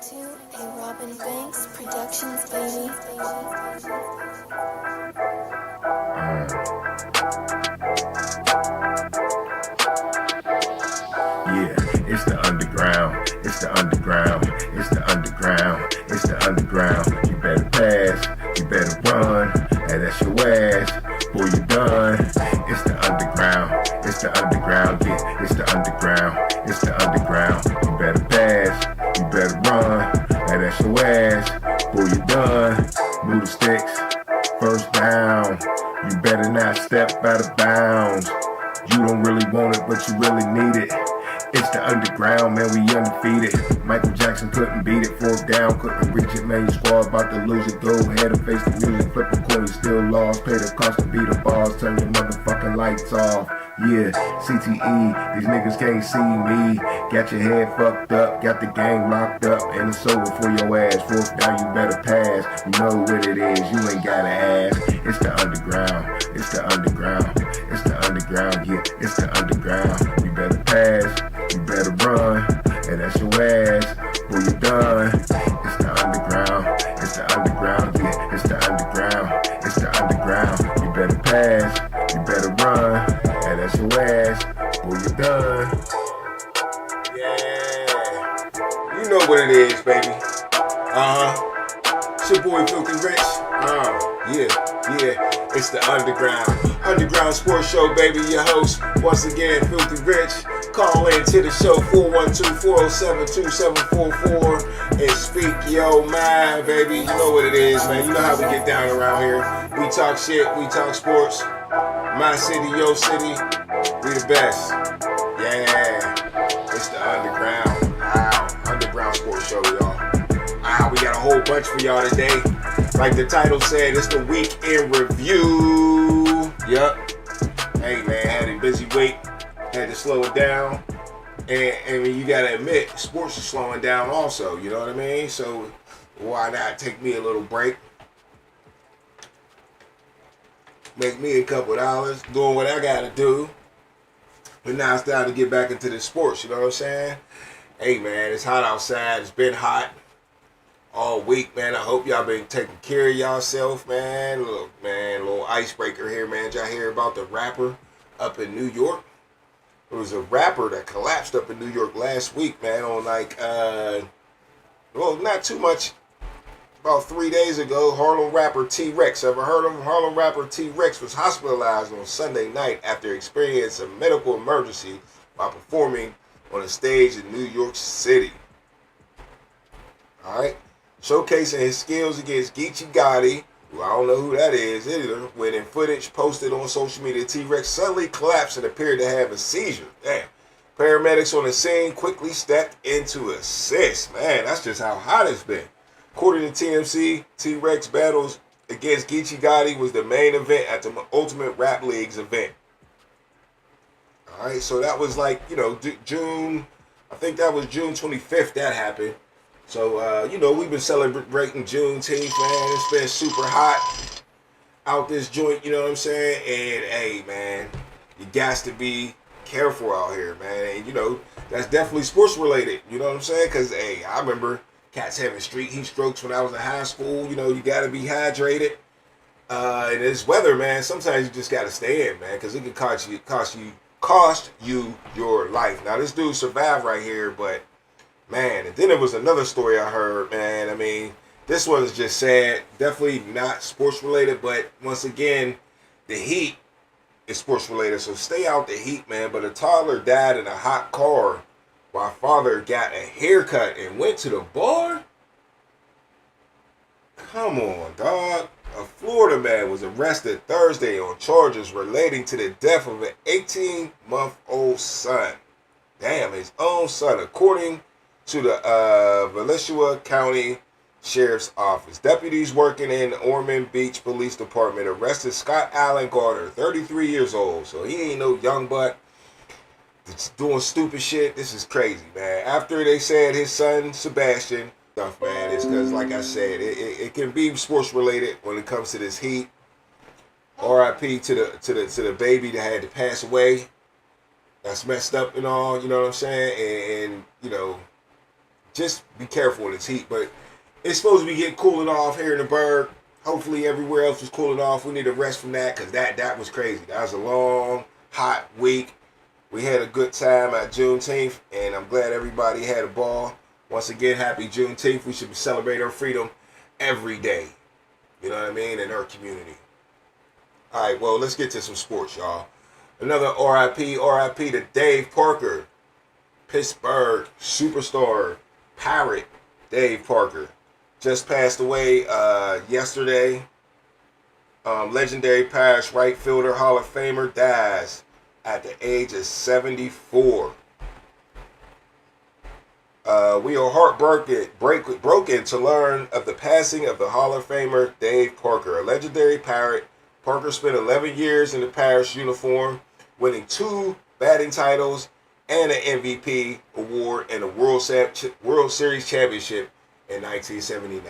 to a Robin Banks Productions, baby. Yeah, it's the underground, it's the underground, it's the underground, it's the underground. You better pass, you better run, and that's your ass, boy, you done. It's the underground, it's the underground, yeah, it's the underground, it's the underground. You better pass, you better run, and that's your ass, boy, you done. Move the sticks, first down. You better not step out of bounds. You don't really want it, but you really need it. It's the underground, man, we undefeated. Michael Jackson couldn't beat it, fourth down, couldn't reach it, man, your squad about to lose it. Go ahead and face the music, flip a coin, you still lost. Pay the cost to beat the bars, turn your motherfucking lights off. Yeah, CTE, these niggas can't see me. Got your head fucked up, got the game locked up, and it's over for your ass. Fourth down, you better pass. You know what it is, you ain't gotta ask. It's the underground, it's the underground, it's the underground, yeah, it's the underground. You better pass, you better run, and that's your ass, boy, you done. It's the underground, it's the underground, yeah, it's the underground, it's the underground. You better pass, you better run, and that's your ass, boy, you done. Yeah, you know what it is, baby. It's your boy Filthy Rich. Yeah, it's the Underground Sports Show, baby. Your host, once again, Filthy Rich. Call in to the show, 412-407-2744, and speak your mind, baby. You know what it is, man. You know how we get down around here. We talk shit, we talk sports. My city, your city, we the best. Yeah, it's the Underground Sports Show, y'all. We got a whole bunch for y'all today. Like the title said, it's the week in review. Yup. Hey man, had a busy week. Had to slow it down. And you gotta admit, sports is slowing down also, you know what I mean? So why not take me a little break? Make me a couple dollars, doing what I gotta do. But now it's time to get back into the sports, you know what I'm saying? Hey man, it's hot outside. It's been hot all week, man. I hope y'all been taking care of yourself, man. Look, man, little icebreaker here, man. Did y'all hear about the rapper up in New York? There was a rapper that collapsed up in New York last week, man, on like, well, not too much. About 3 days ago, Harlem rapper T-Rex. Ever heard of him? Harlem rapper T-Rex was hospitalized on Sunday night after experiencing a medical emergency while performing on a stage in New York City. All right. Showcasing his skills against Geechee Gotti, who I don't know who that is either, when in footage posted on social media, T-Rex suddenly collapsed and appeared to have a seizure. Damn. Paramedics on the scene quickly stepped in to assist. Man, that's just how hot it's been. According to TMZ, T-Rex battles against Geechee Gotti was the main event at the Ultimate Rap League's event. Alright, so that was like, June, I think that was June 25th that happened. So, we've been celebrating Juneteenth, man. It's been super hot out this joint, you know what I'm saying? And, hey, man, you got to be careful out here, man. And, that's definitely sports related, you know what I'm saying? Because, hey, I remember cats having street heat strokes when I was in high school. You got to be hydrated. And this weather, man, sometimes you just got to stay in, man, because it can cost you your life. Now, this dude survived right here, but man, and then there was another story I heard, man. I mean, this one is just sad. Definitely not sports related, but once again, the heat is sports related. So stay out the heat, man. But a toddler died in a hot car while father got a haircut and went to the bar? Come on, dog. A Florida man was arrested Thursday on charges relating to the death of an 18-month-old son. Damn, his own son, according to the Volusia County Sheriff's Office. Deputies working in Ormond Beach Police Department arrested Scott Allen Gardner, 33 years old. So he ain't no young butt that's doing stupid shit. This is crazy, man. After they said his son, Sebastian, stuff, man, it's because, like I said, it can be sports related when it comes to this heat. R.I.P. to the baby that had to pass away. That's messed up and all, you know what I'm saying? And just be careful in this heat. But it's supposed to be getting cooling off here in the Berg. Hopefully everywhere else was cooling off. We need a rest from that because that was crazy. That was a long, hot week. We had a good time at Juneteenth, and I'm glad everybody had a ball. Once again, happy Juneteenth. We should celebrate our freedom every day. You know what I mean? In our community. All right, well, let's get to some sports, y'all. Another RIP to Dave Parker. Pittsburgh superstar, Pirate Dave Parker. Just passed away yesterday. Legendary Pirates right fielder, Hall of Famer, dies at the age of 74. We are heartbroken to learn of the passing of the Hall of Famer Dave Parker, a legendary Pirate. Parker spent 11 years in the Pirates uniform, winning 2 batting titles and an MVP award and a World Series championship in 1979.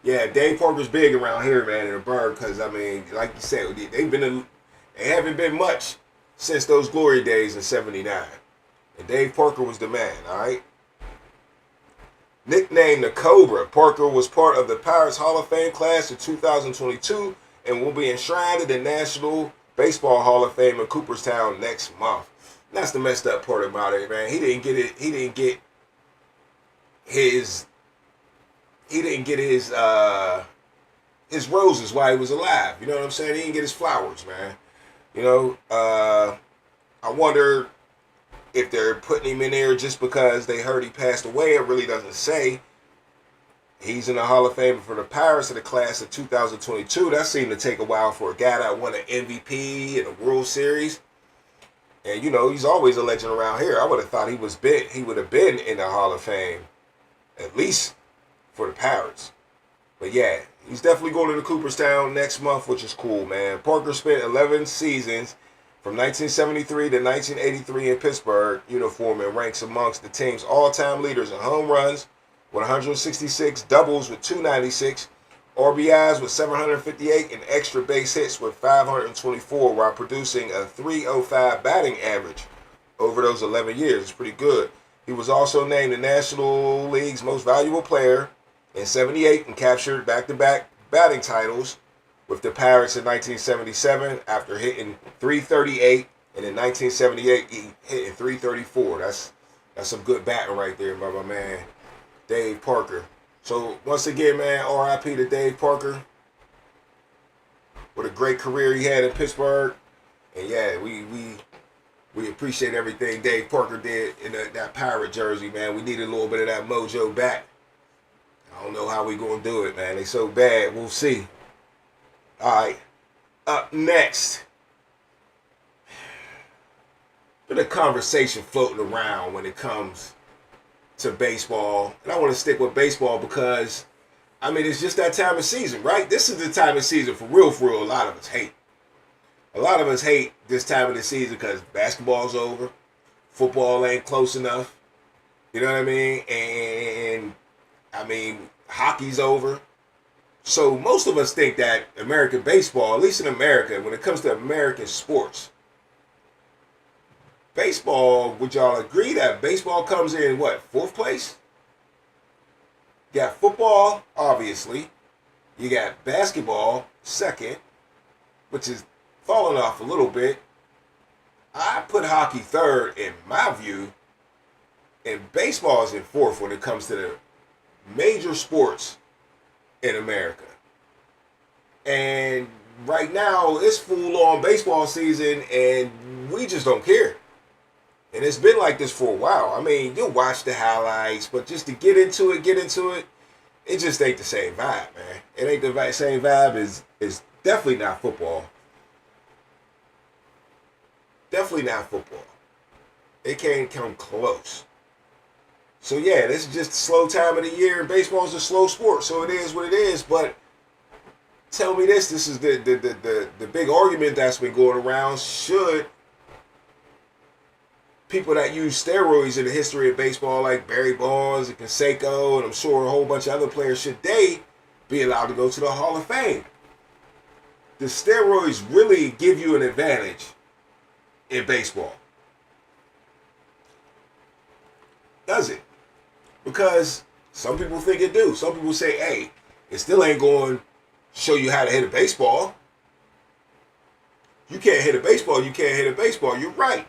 Yeah, Dave Parker's big around here, man, in the Berg, because, I mean, like you said, they haven't been much since those glory days in 79. And Dave Parker was the man, all right? Nicknamed the Cobra, Parker was part of the Pirates Hall of Fame class of 2022 and will be enshrined in the National Baseball Hall of Fame in Cooperstown next month. That's the messed up part about it, man. He didn't get his roses while he was alive. You know what I'm saying? He didn't get his flowers, man. You know, I wonder if they're putting him in there just because they heard he passed away. It really doesn't say. He's in the Hall of Fame for the Pirates of the class of 2022. That seemed to take a while for a guy that won an MVP and a World Series. And, you know, he's always a legend around here. I would have thought he would have been in the Hall of Fame, at least for the Pirates. But, yeah, he's definitely going to Cooperstown next month, which is cool, man. Parker spent 11 seasons from 1973 to 1983 in Pittsburgh uniform and ranks amongst the team's all-time leaders in home runs with 166, doubles with 296, RBIs with 758, and extra base hits with 524 while producing a .305 batting average over those 11 years. It's pretty good. He was also named the National League's most valuable player in 78 and captured back-to-back batting titles with the Pirates in 1977 after hitting .338, and in 1978 he hitting .334. That's some good batting right there by my man Dave Parker. So once again, man, RIP to Dave Parker. What a great career he had in Pittsburgh. And yeah, we appreciate everything Dave Parker did in that Pirate jersey, man. We need a little bit of that mojo back. I don't know how we gonna do it, man. They so bad. We'll see. All right. Up next, been a conversation floating around when it comes to baseball, and I want to stick with baseball because, I mean, it's just that time of season, right? This is the time of season for real. A lot of us hate. A lot of us hate this time of the season because basketball's over, football ain't close enough. You know what I mean? And I mean, hockey's over. So most of us think that American baseball, at least in America, when it comes to American sports, baseball, would y'all agree that baseball comes in, what, 4th place? You got football, obviously. You got basketball, 2nd, which is falling off a little bit. I put hockey 3rd in my view, and baseball is in 4th when it comes to the major sports in America. And right now, it's full-on baseball season, and we just don't care. And it's been like this for a while. I mean, you'll watch the highlights, but just to get into it, it just ain't the same vibe, man. It ain't the same vibe. It's definitely not football. Definitely not football. It can't come close. So, yeah, this is just a slow time of the year. Baseball's a slow sport, so it is what it is. But tell me this is the big argument that's been going around. Should people that use steroids in the history of baseball, like Barry Bonds and Canseco, and I'm sure a whole bunch of other players, should they be allowed to go to the Hall of Fame? Do steroids really give you an advantage in baseball? Does it? Because some people think it do. Some people say, hey, it still ain't going to show you how to hit a baseball. You can't hit a baseball, you can't hit a baseball. You're right.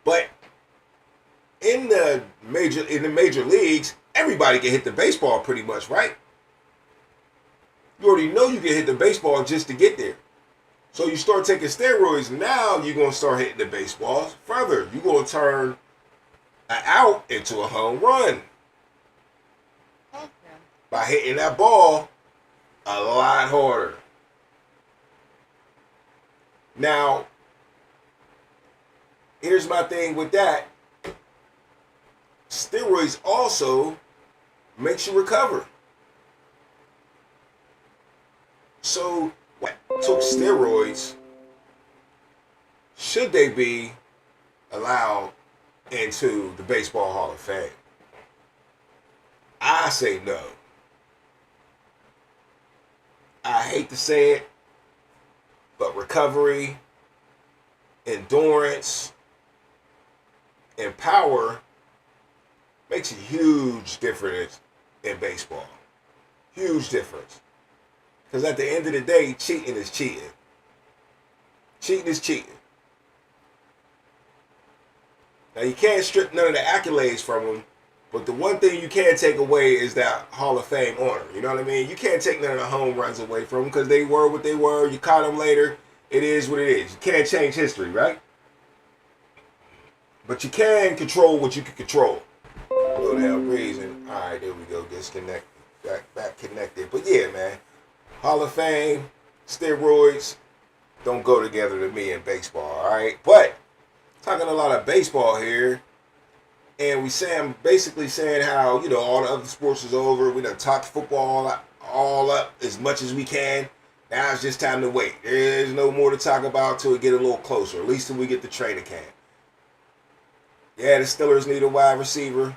But in the major leagues, everybody can hit the baseball pretty much, right? You already know you can hit the baseball just to get there. So you start taking steroids, now you're going to start hitting the baseballs further. You're going to turn an out into a home run. Okay. By hitting that ball a lot harder. Now, here's my thing with that. Steroids also makes you recover. So, what took steroids, should they be allowed into the Baseball Hall of Fame? I say no. I hate to say it, but recovery, endurance, and power makes a huge difference in baseball. Huge difference. Because at the end of the day, cheating is cheating. Cheating is cheating. Now, you can't strip none of the accolades from them, but the one thing you can take away is that Hall of Fame honor. You know what I mean? You can't take none of the home runs away from them because they were what they were. You caught them later. It is what it is. You can't change history, right? But you can control what you can control. Blow the hell reason. All right, there we go. Disconnect. Back connected. But yeah, man. Hall of Fame, steroids don't go together to me in baseball, all right? But talking a lot of baseball here, and basically saying how, you know, all the other sports is over. We done talked football all up as much as we can. Now it's just time to wait. There's no more to talk about till we get a little closer, at least till we get the training camp. Yeah, the Steelers need a wide receiver,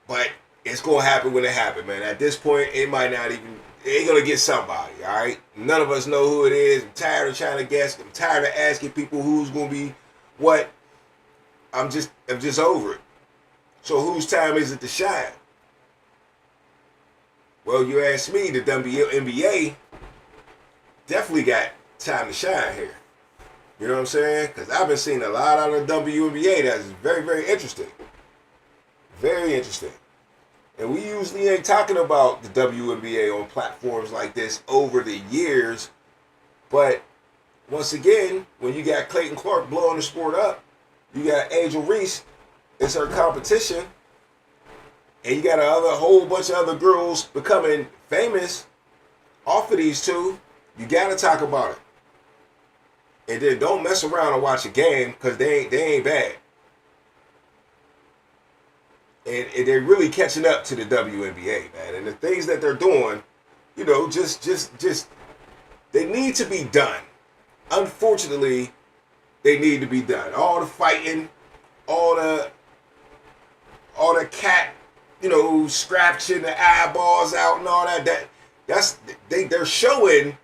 but it's going to happen when it happens, man. At this point, it might not even... They're going to get somebody, all right? None of us know who it is. I'm tired of trying to guess. I'm tired of asking people who's going to be what. I'm just over it. So whose time is it to shine? Well, you ask me, the WNBA definitely got time to shine here. You know what I'm saying? Because I've been seeing a lot out of the WNBA that's very, very interesting. Very interesting. And we usually ain't talking about the WNBA on platforms like this over the years. But once again, when you got Clayton Clark blowing the sport up, you got Angel Reese, it's her competition, and you got a whole bunch of other girls becoming famous off of these two, you got to talk about it. And then don't mess around and watch a game because they ain't bad. And they're really catching up to the WNBA, man. And the things that they're doing, you know, just they need to be done. Unfortunately, they need to be done. All the fighting, all the cat, you know, scratching the eyeballs out and all that. They're showing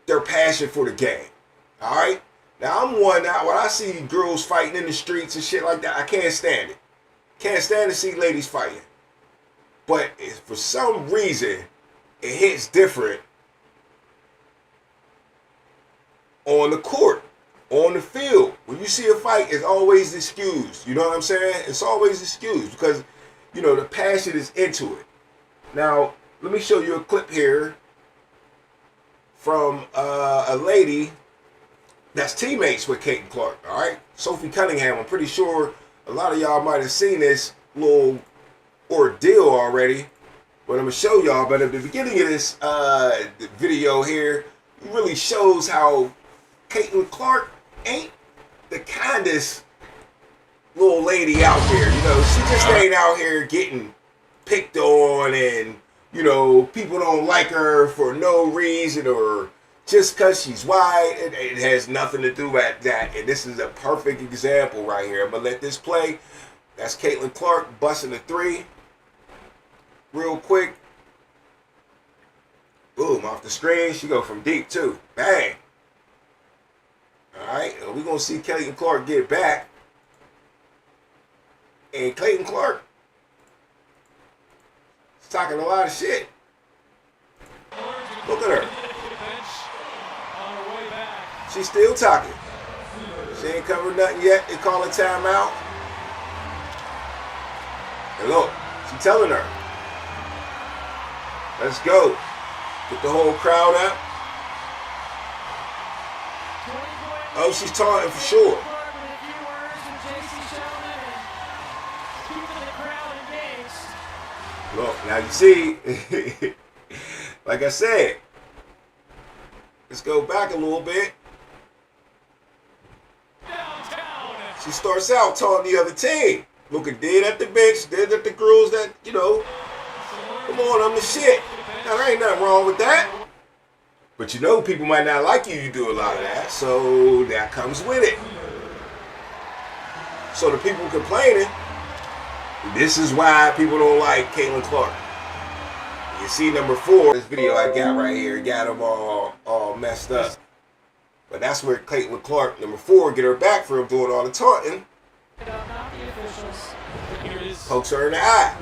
their passion for the game. All right. Now I'm one now. When I see girls fighting in the streets and shit like that, I can't stand it. Can't stand to see ladies fighting. But for some reason, it hits different on the court, on the field. When you see a fight, it's always excused. You know what I'm saying? It's always excused because, you know, the passion is into it. Now, let me show you a clip here from a lady that's teammates with Caitlin Clark, all right? Sophie Cunningham. I'm pretty sure a lot of y'all might have seen this little ordeal already, but I'm going to show y'all. But at the beginning of this video here, it really shows how Caitlin Clark ain't the kindest little lady out there. You know, she just ain't out here getting picked on and, you know, people don't like her for no reason or just because she's white. It has nothing to do with that. And this is a perfect example right here. I'm going to let this play. That's Caitlin Clark busting the three. Real quick. Boom, off the screen. She go from deep too. Bang. All right, we're going to see Caitlin Clark get back. And Caitlin Clark talking a lot of shit. Look at her. She's still talking. She ain't covered nothing yet. They call a timeout. And look, she's telling her, let's go. Get the whole crowd up. Oh, she's taunting for sure. Look, now you see, like I said, let's go back a little bit. She starts out taunting the other team. Looking dead at the bench, dead at the girls that, you know, come on, I'm the shit. Now, there ain't nothing wrong with that. But you know, people might not like you. You do a lot of that, so that comes with it. So the people complaining, this is why people don't like Caitlin Clark. You see number 4, this video I got right here, got them all messed up. But that's where Caitlin Clark, number 4, get her back from doing all the taunting. Pokes her in the eye.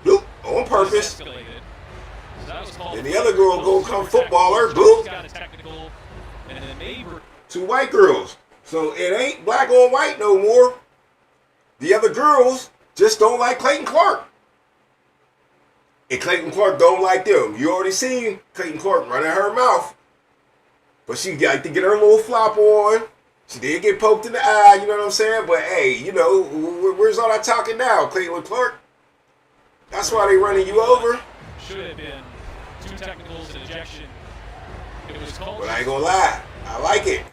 Boop, on purpose. And the other girl go come footballer, boop. 2 white girls. So it ain't black on white no more. The other girls just don't like Caitlin Clark. And Caitlin Clark don't like them. You already seen Caitlin Clark running her mouth. But she got to get her little flop on. She did get poked in the eye, you know what I'm saying? But hey, you know, where's all that talking now, Caitlin Clark? That's why they running you over. Should have been 2 technicals and ejection. It was called. But I ain't gonna lie, I like it.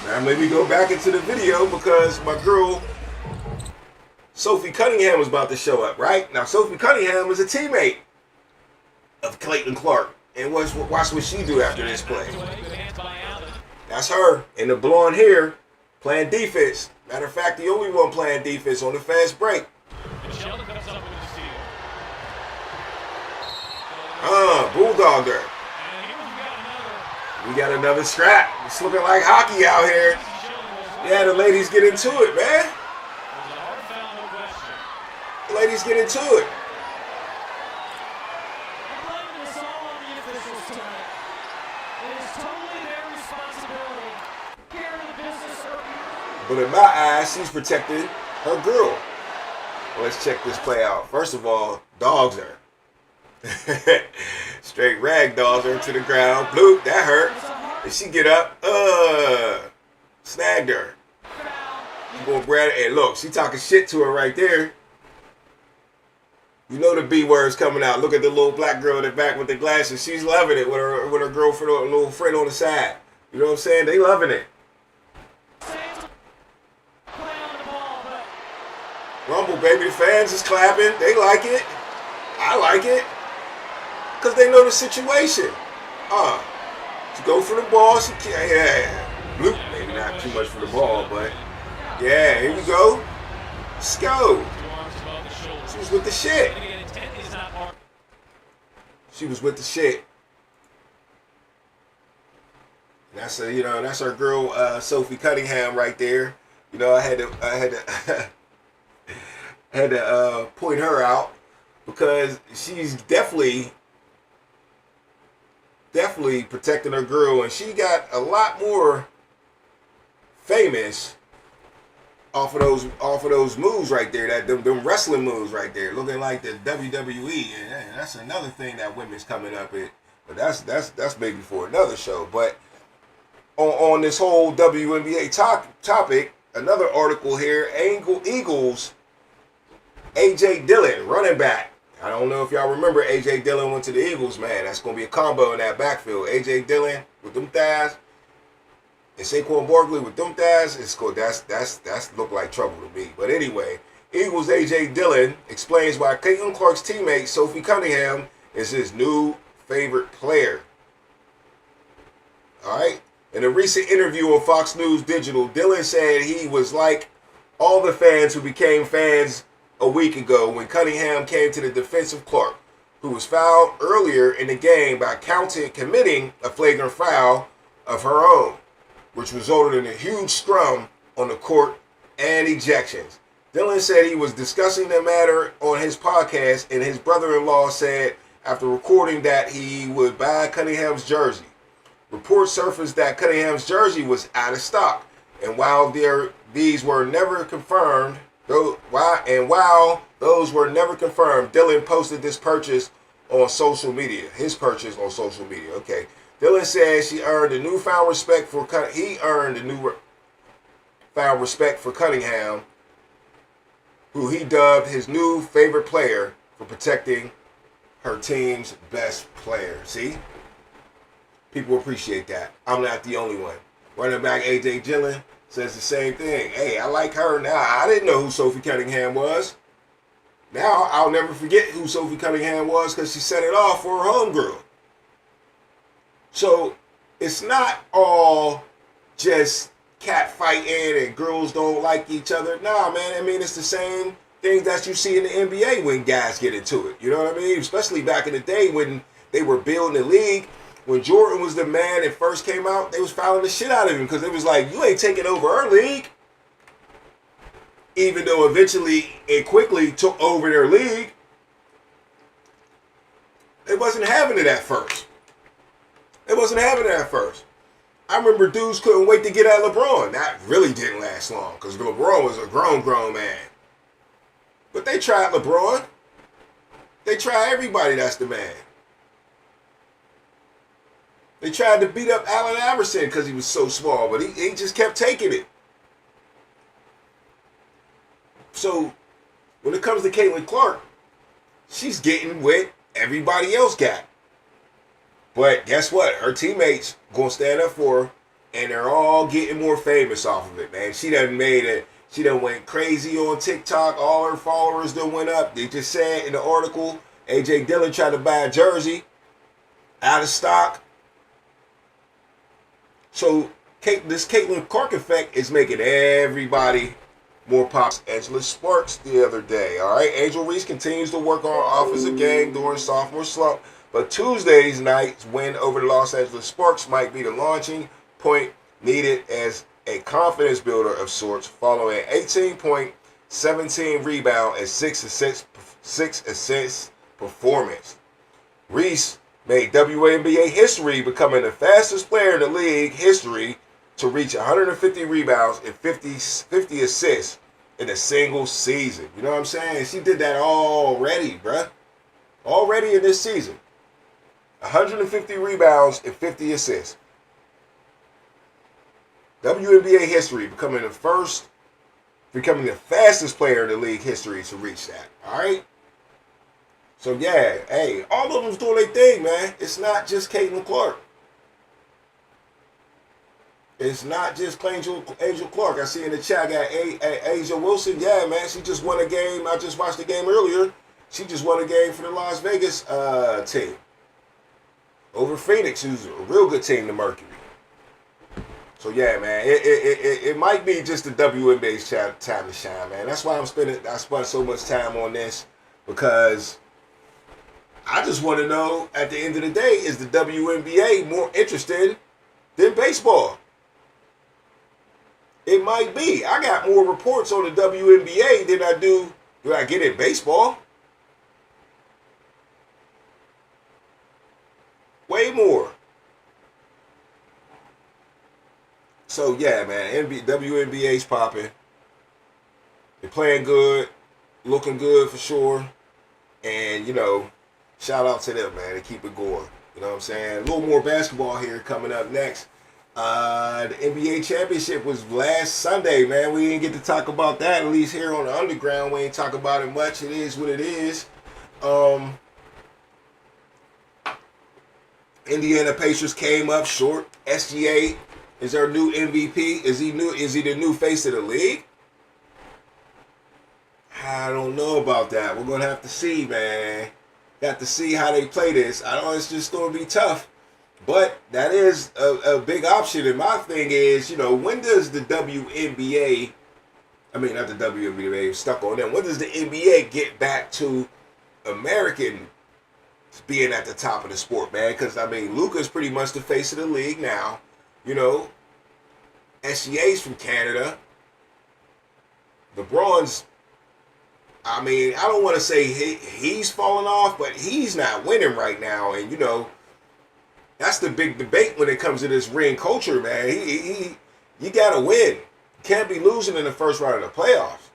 Now let me go back into the video because my girl Sophie Cunningham was about to show up, right? Now Sophie Cunningham is a teammate of Caitlin Clark. And watch what she do after this play. That's her in the blonde hair playing defense. Matter of fact, the only one playing defense on the fast break. Bulldog her. We got another scrap. It's looking like hockey out here. Yeah, the ladies get into it, man. The ladies get into it. But in my eyes, she's protecting her girl. Well, let's check this play out. First of all, dogs her. Straight rag dogs her to the ground. Bloop, that hurt. And she get up, snagged her. She gonna grab it. And look, she talking shit to her right there. You know the B word's coming out. Look at the little black girl in the back with the glasses. She's loving it with her girlfriend or little friend on the side. You know what I'm saying? They loving it. Rumble, baby. The fans is clapping. They like it. I like it. Because they know the situation. She go for the ball. She can't. Yeah. Bloop. Maybe not too much for the ball, but yeah, here we go. Let's go. She was with the shit. She was with the shit. That's that's our girl Sophie Cunningham right there. You know, I had to had to point her out because she's definitely protecting her girl, and she got a lot more famous off of those moves right there, them wrestling moves right there, looking like the WWE. And that's another thing that women's coming up with, but that's maybe for another show. But on this whole WNBA topic, another article here: Eagles AJ Dillon, running back. I don't know if y'all remember AJ Dillon went to the Eagles, man. That's gonna be a combo in that backfield. AJ Dillon with them thighs. And Saquon Barkley with them thighs, it's cool. That's look like trouble to me. But anyway, Eagles AJ Dillon explains why Caitlin Clark's teammate Sophie Cunningham is his new favorite player. All right. In a recent interview on Fox News Digital, Dillon said he was like all the fans who became fans a week ago when Cunningham came to the defense of Clark, who was fouled earlier in the game by committing a flagrant foul of her own, which resulted in a huge scrum on the court and ejections. Dylan said he was discussing the matter on his podcast, and his brother-in-law said after recording that he would buy Cunningham's jersey. Reports surfaced that Cunningham's jersey was out of stock, and while these were never confirmed, while those were never confirmed, Dylan posted this purchase on social media. His purchase on social media. Okay. Dylan says he earned a newfound respect for Cunningham, who he dubbed his new favorite player for protecting her team's best player. See? People appreciate that. I'm not the only one. Running back A.J. Dillon says the same thing. Hey, I like her now. I didn't know who Sophie Cunningham was. Now I'll never forget who Sophie Cunningham was because she set it off for her homegirl. So it's not all just cat fighting and girls don't like each other. Nah, man. I mean, it's the same thing that you see in the NBA when guys get into it. You know what I mean? Especially back in the day when they were building the league. When Jordan was the man that first came out, they was fouling the shit out of him because it was like, you ain't taking over our league. Even though eventually it quickly took over their league, they wasn't having it at first. It wasn't having it at first. I remember dudes couldn't wait to get at LeBron. That really didn't last long because LeBron was a grown man. But they tried LeBron. They tried everybody that's the man. They tried to beat up Allen Iverson because he was so small, but he just kept taking it. So, when it comes to Caitlin Clark, she's getting what everybody else got. But guess what? Her teammates gonna stand up for her, and they're all getting more famous off of it, man. She done made it. She done went crazy on TikTok. All her followers done went up. They just said in the article, A.J. Dillon tried to buy a jersey out of stock. So this Caitlin Clark effect is making everybody more popular. Angela Sparks the other day. All right, Angel Reese continues to work on offensive game during sophomore slump, but Tuesday's night's win over the Los Angeles Sparks might be the launching point needed as a confidence builder of sorts, following an 18-point, 17 rebound, and 6 assists performance. Reese made WNBA history, becoming the fastest player in the league history to reach 150 rebounds and 50 assists in a single season. You know what I'm saying? She did that already, bruh. Already in this season. 150 rebounds and 50 assists. WNBA history, becoming the fastest player in the league history to reach that. All right? So, yeah, hey, all of them's doing their thing, man. It's not just Caitlin Clark. It's not just Angel Clark. I see in the chat, I got Asia Wilson. Yeah, man, she just won a game. I just watched the game earlier. She just won a game for the Las Vegas team. Over Phoenix, who's a real good team, the Mercury. So, yeah, man, it might be just the WNBA's time to shine, man. That's why I spent so much time on this, because I just want to know, at the end of the day, is the WNBA more interested than baseball? It might be. I got more reports on the WNBA than I do I get in baseball. Way more. So, yeah, man, WNBA's popping. They're playing good, looking good for sure. And, you know, shout out to them, man. They keep it going. You know what I'm saying? A little more basketball here coming up next. The NBA championship was last Sunday, man. We didn't get to talk about that, at least here on the Underground. We ain't talk about it much. It is what it is. Indiana Pacers came up short. SGA is our new MVP. Is he the new face of the league? I don't know about that. We're gonna have to see, man. Got to see how they play this. I know it's just gonna be tough. But that is a big option. And my thing is, you know, when does the WNBA, I mean, not the WNBA, stuck on them. When does the NBA get back to American being at the top of the sport, man? Because, I mean, Luka's pretty much the face of the league now. You know, SGA's from Canada. LeBron's I mean, I don't want to say he's falling off, but he's not winning right now. And, you know, that's the big debate when it comes to this ring culture, man. You got to win. You can't be losing in the first round of the playoffs.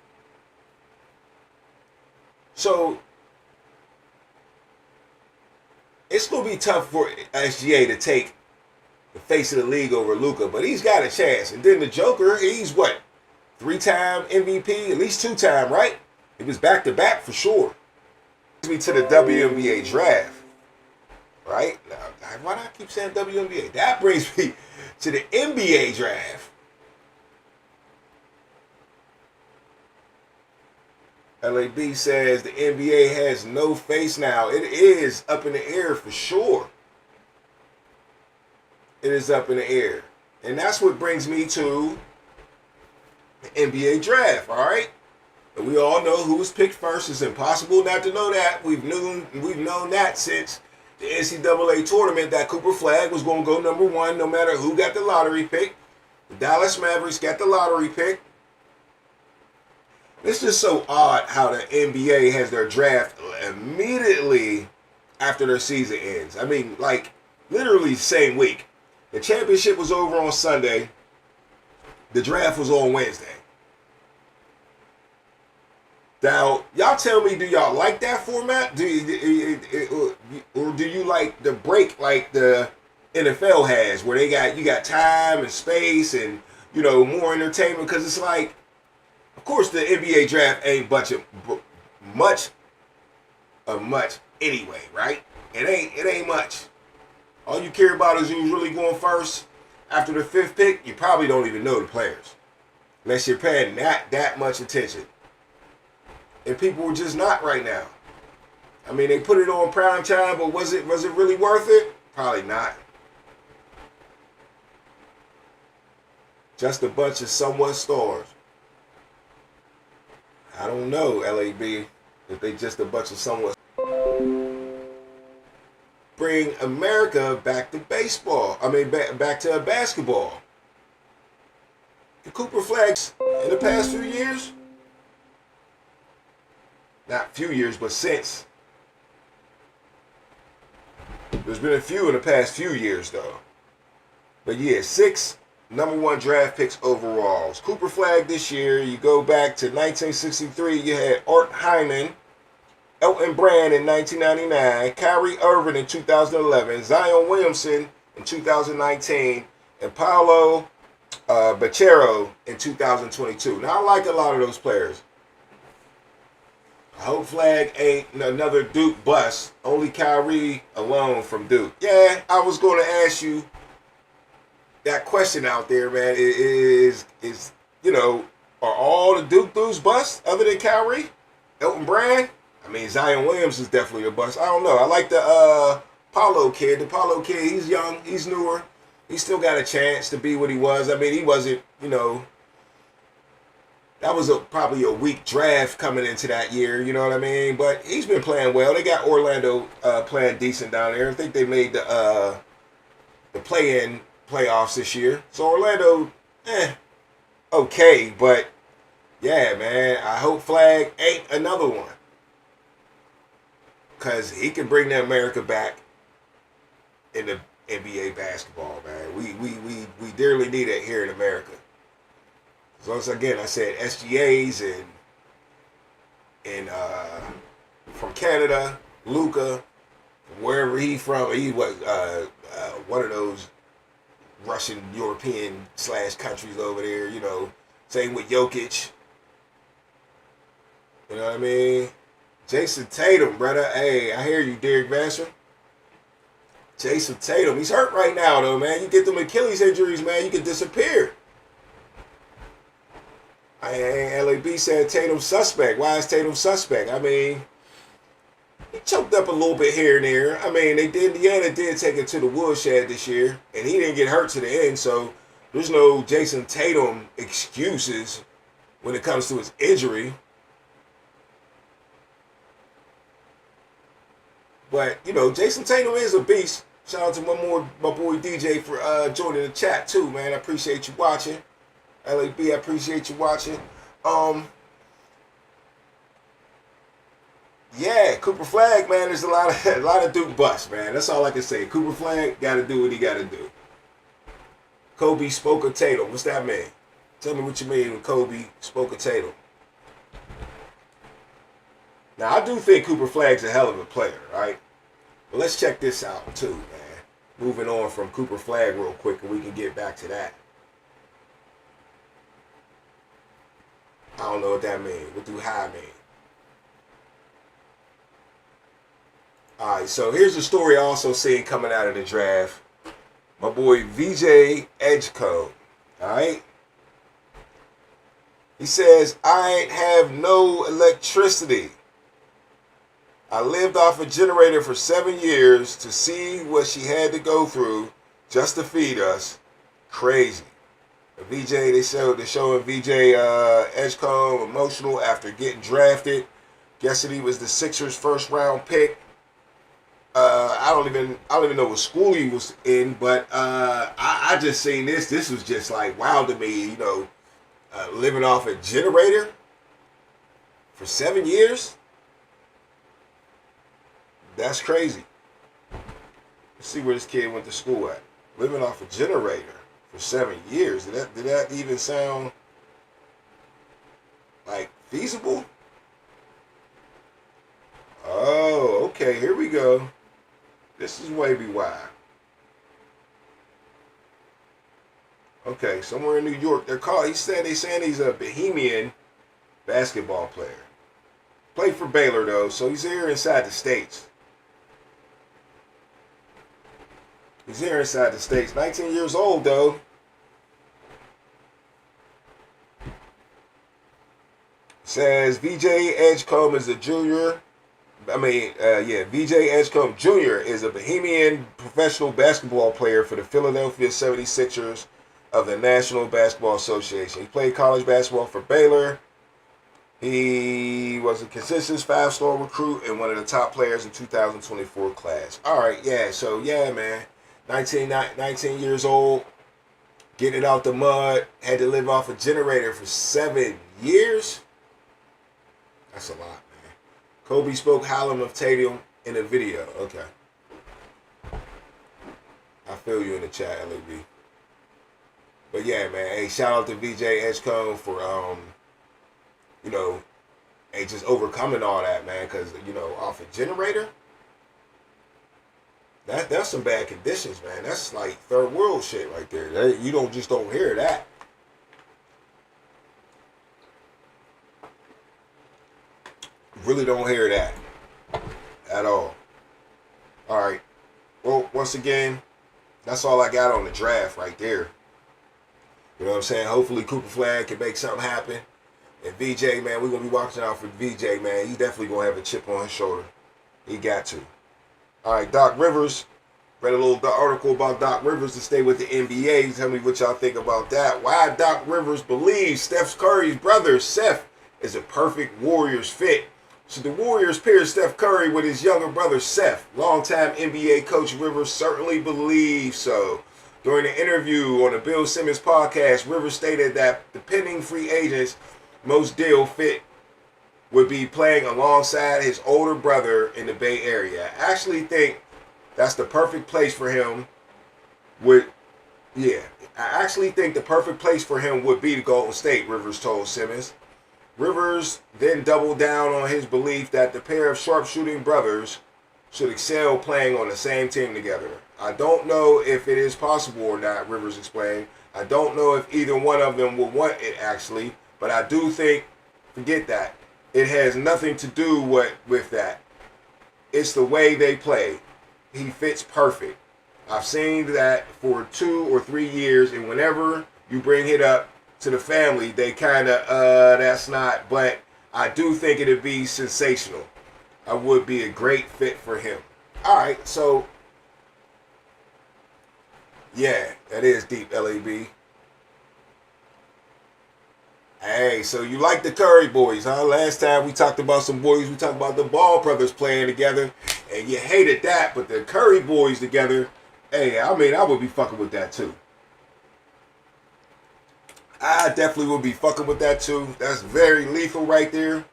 So, it's going to be tough for SGA to take the face of the league over Luka, but he's got a chance. And then the Joker, he's what? 3-time MVP, at least 2-time, right? It was back-to-back for sure. Brings me to the WNBA draft, right? Now, why do I keep saying WNBA? That brings me to the NBA draft. LAB says the NBA has no face now. It is up in the air for sure. It is up in the air. And that's what brings me to the NBA draft, all right? And we all know who was picked first. It's impossible not to know that. We've known that since the NCAA tournament that Cooper Flagg was going to go number 1 no matter who got the lottery pick. The Dallas Mavericks got the lottery pick. It's just so odd how the NBA has their draft immediately after their season ends. I mean, like, literally the same week. The championship was over on Sunday. The draft was on Wednesday. Now, y'all tell me, do y'all like that format? Or do you like the break like the NFL has, where you got time and space and, you know, more entertainment? Because it's like, of course, the NBA draft ain't much anyway, right? It ain't much. All you care about is who's really going first. After the 5th pick, you probably don't even know the players, unless you're paying that much attention. And people are just not right now. I mean, they put it on prime time, but was it really worth it? Probably not. Just a bunch of somewhat stars. I don't know, LAB, if they just a bunch of somewhat. Bring America back to baseball. I mean, back to basketball. The Cooper Flaggs in the past few years. Not few years, but since. There's been a few in the past few years, though. But yeah, 6 number 1 draft picks overall. Cooper Flagg this year. You go back to 1963, you had Art Hyman, Elton Brand in 1999, Kyrie Irving in 2011, Zion Williamson in 2019, and Paolo Banchero in 2022. Now, I like a lot of those players. I hope Flagg ain't another Duke bust. Only Kyrie alone from Duke. Yeah, I was going to ask you that question out there, man. Is you know, are all the Duke dudes bust other than Kyrie? Elton Brand? I mean, Zion Williams is definitely a bust. I don't know. I like the Paolo kid. The Paolo kid, he's young. He's newer. He still got a chance to be what he was. I mean, he wasn't, you know, that was probably a weak draft coming into that year, you know what I mean? But he's been playing well. They got Orlando playing decent down there. I think they made the play-in playoffs this year. So Orlando, okay. But, yeah, man, I hope Flagg ain't another one. Because he can bring the America back in the NBA basketball, man. We dearly need it here in America. So once again, I said SGAs and from Canada, Luka, wherever he from. He was one of those Russian European / countries over there. You know, same with Jokic. You know what I mean? Jason Tatum, brother. Hey, I hear you, Derek Vassar. Jason Tatum, he's hurt right now, though, man. You get them Achilles injuries, man, you can disappear. LAB said Tatum suspect. Why is Tatum suspect? I mean, he choked up a little bit here and there. I mean, Indiana did take it to the woodshed this year, and he didn't get hurt to the end, so there's no Jason Tatum excuses when it comes to his injury. But, you know, Jason Tatum is a beast. Shout out to my boy DJ for joining the chat, too, man. I appreciate you watching. LAB, I appreciate you watching. yeah, Cooper Flag, man, there's a lot of Duke busts, man. That's all I can say. Cooper Flag got to do what he got to do. Kobe spoke a Tatum. What's that mean? Tell me what you mean when Kobe spoke a Tatum. Now, I do think Cooper Flag's a hell of a player, right? But let's check this out, too, man. Moving on from Cooper Flag real quick, and we can get back to that. I don't know what that means. What do high mean? Alright, so here's a story I also seen coming out of the draft. My boy VJ Edgecombe. Alright? He says, I ain't have no electricity. I lived off a generator for 7 years to see what she had to go through just to feed us. Crazy. VJ, they're showing VJ Edgecombe emotional after getting drafted. Guessing he was the Sixers' first round pick. I don't even know what school he was in, but I just seen this. This was just like wow to me, you know, living off a generator for 7 years. That's crazy. Let's see where this kid went to school at. Living off a generator for 7 years. Did that even sound like feasible? Oh, okay, here we go. This is Wavy Y. Okay, somewhere in New York. They saying he's a Bohemian basketball player. Played for Baylor though, so he's here inside the States. He's here inside the States. 19 years old though. Says VJ Edgecombe is a junior. VJ Edgecombe Jr. is a Bohemian professional basketball player for the Philadelphia 76ers of the National Basketball Association. He played college basketball for Baylor. He was a consistent 5-star recruit and one of the top players in 2024 class. All right, yeah, so yeah, man. 19 years old, getting it out the mud, had to live off a generator for 7 years. That's a lot, man. Kobe spoke highly of Tatum in a video. Okay. I feel you in the chat, LAB. But yeah, man. Hey, shout out to VJ Edgecombe for, just overcoming all that, man. Because, off a generator, that's some bad conditions, man. That's like third world shit right there. You don't hear that. Really don't hear that at all. All right. Well, once again, that's all I got on the draft right there. You know what I'm saying? Hopefully Cooper Flag can make something happen. And VJ, man, we're going to be watching out for VJ, man. He's definitely going to have a chip on his shoulder. He got to. All right, Doc Rivers. Read a little article about Doc Rivers to stay with the NBA. Tell me what y'all think about that. Why Doc Rivers believes Steph Curry's brother, Seth, is a perfect Warriors fit. Should the Warriors pair Steph Curry with his younger brother Seth? Longtime NBA coach Rivers certainly believes so. During an interview on the Bill Simmons podcast, Rivers stated that the pending free agents most deal fit would be playing alongside his older brother in the Bay Area. I actually think that's the perfect place for him. I actually think the perfect place for him would be the Golden State, Rivers told Simmons. Rivers then doubled down on his belief that the pair of sharpshooting brothers should excel playing on the same team together. I don't know if it is possible or not, Rivers explained. I don't know if either one of them will want it actually, but I do think, forget that. It has nothing to do with that. It's the way they play. He fits perfect. I've seen that for 2 or 3 years, and whenever you bring it up to the family, they kind of, that's not, but I do think it'd be sensational. I would be a great fit for him. All right, so, yeah, that is deep, LAB. Hey, so you like the Curry boys, huh? Last time we talked about some boys, we talked about the Ball brothers playing together, and you hated that, but the Curry boys together, hey, I would be fucking with that too. I definitely would be fucking with that too. That's very lethal right there.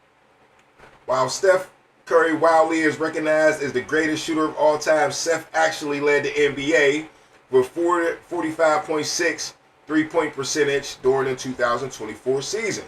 While Steph Curry wildly is recognized as the greatest shooter of all time, Steph actually led the NBA with 45.6 three-point percentage during the 2024 season.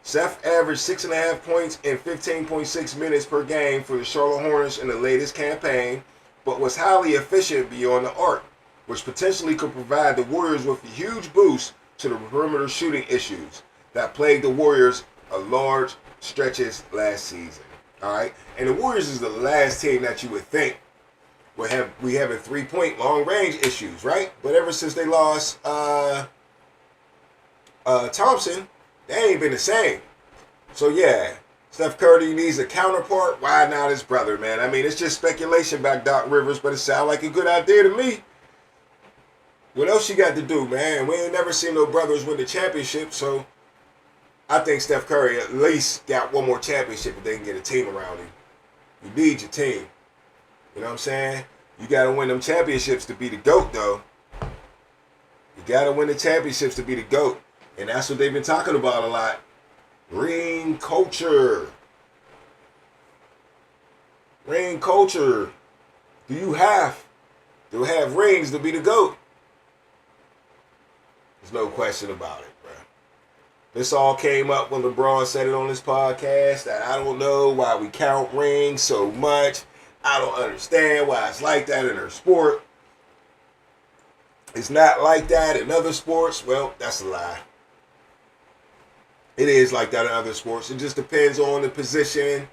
Steph averaged 6.5 points in 15.6 minutes per game for the Charlotte Hornets in the latest campaign, but was highly efficient beyond the arc, which potentially could provide the Warriors with a huge boost to the perimeter shooting issues that plagued the Warriors a large stretches last season. All right, and the Warriors is the last team that you would think would have a 3-point long range issues, right? But ever since they lost Thompson, they ain't been the same. So yeah, Steph Curry needs a counterpart. Why not his brother, man? I mean, it's just speculation about Doc Rivers, but it sounds like a good idea to me. What else you got to do, man? We ain't never seen no brothers win the championship, so I think Steph Curry at least got one more championship if they can get a team around him. You need your team. You know what I'm saying? You got to win them championships to be the GOAT, though. You got to win the championships to be the GOAT. And that's what they've been talking about a lot. Ring culture. Ring culture. Do you have to have rings to be the GOAT? There's no question about it, bro. This all came up when LeBron said it on his podcast that I don't know why we count rings so much. I don't understand why it's like that in our sport. It's not like that in other sports. Well, that's a lie. It is like that in other sports. It just depends on the position.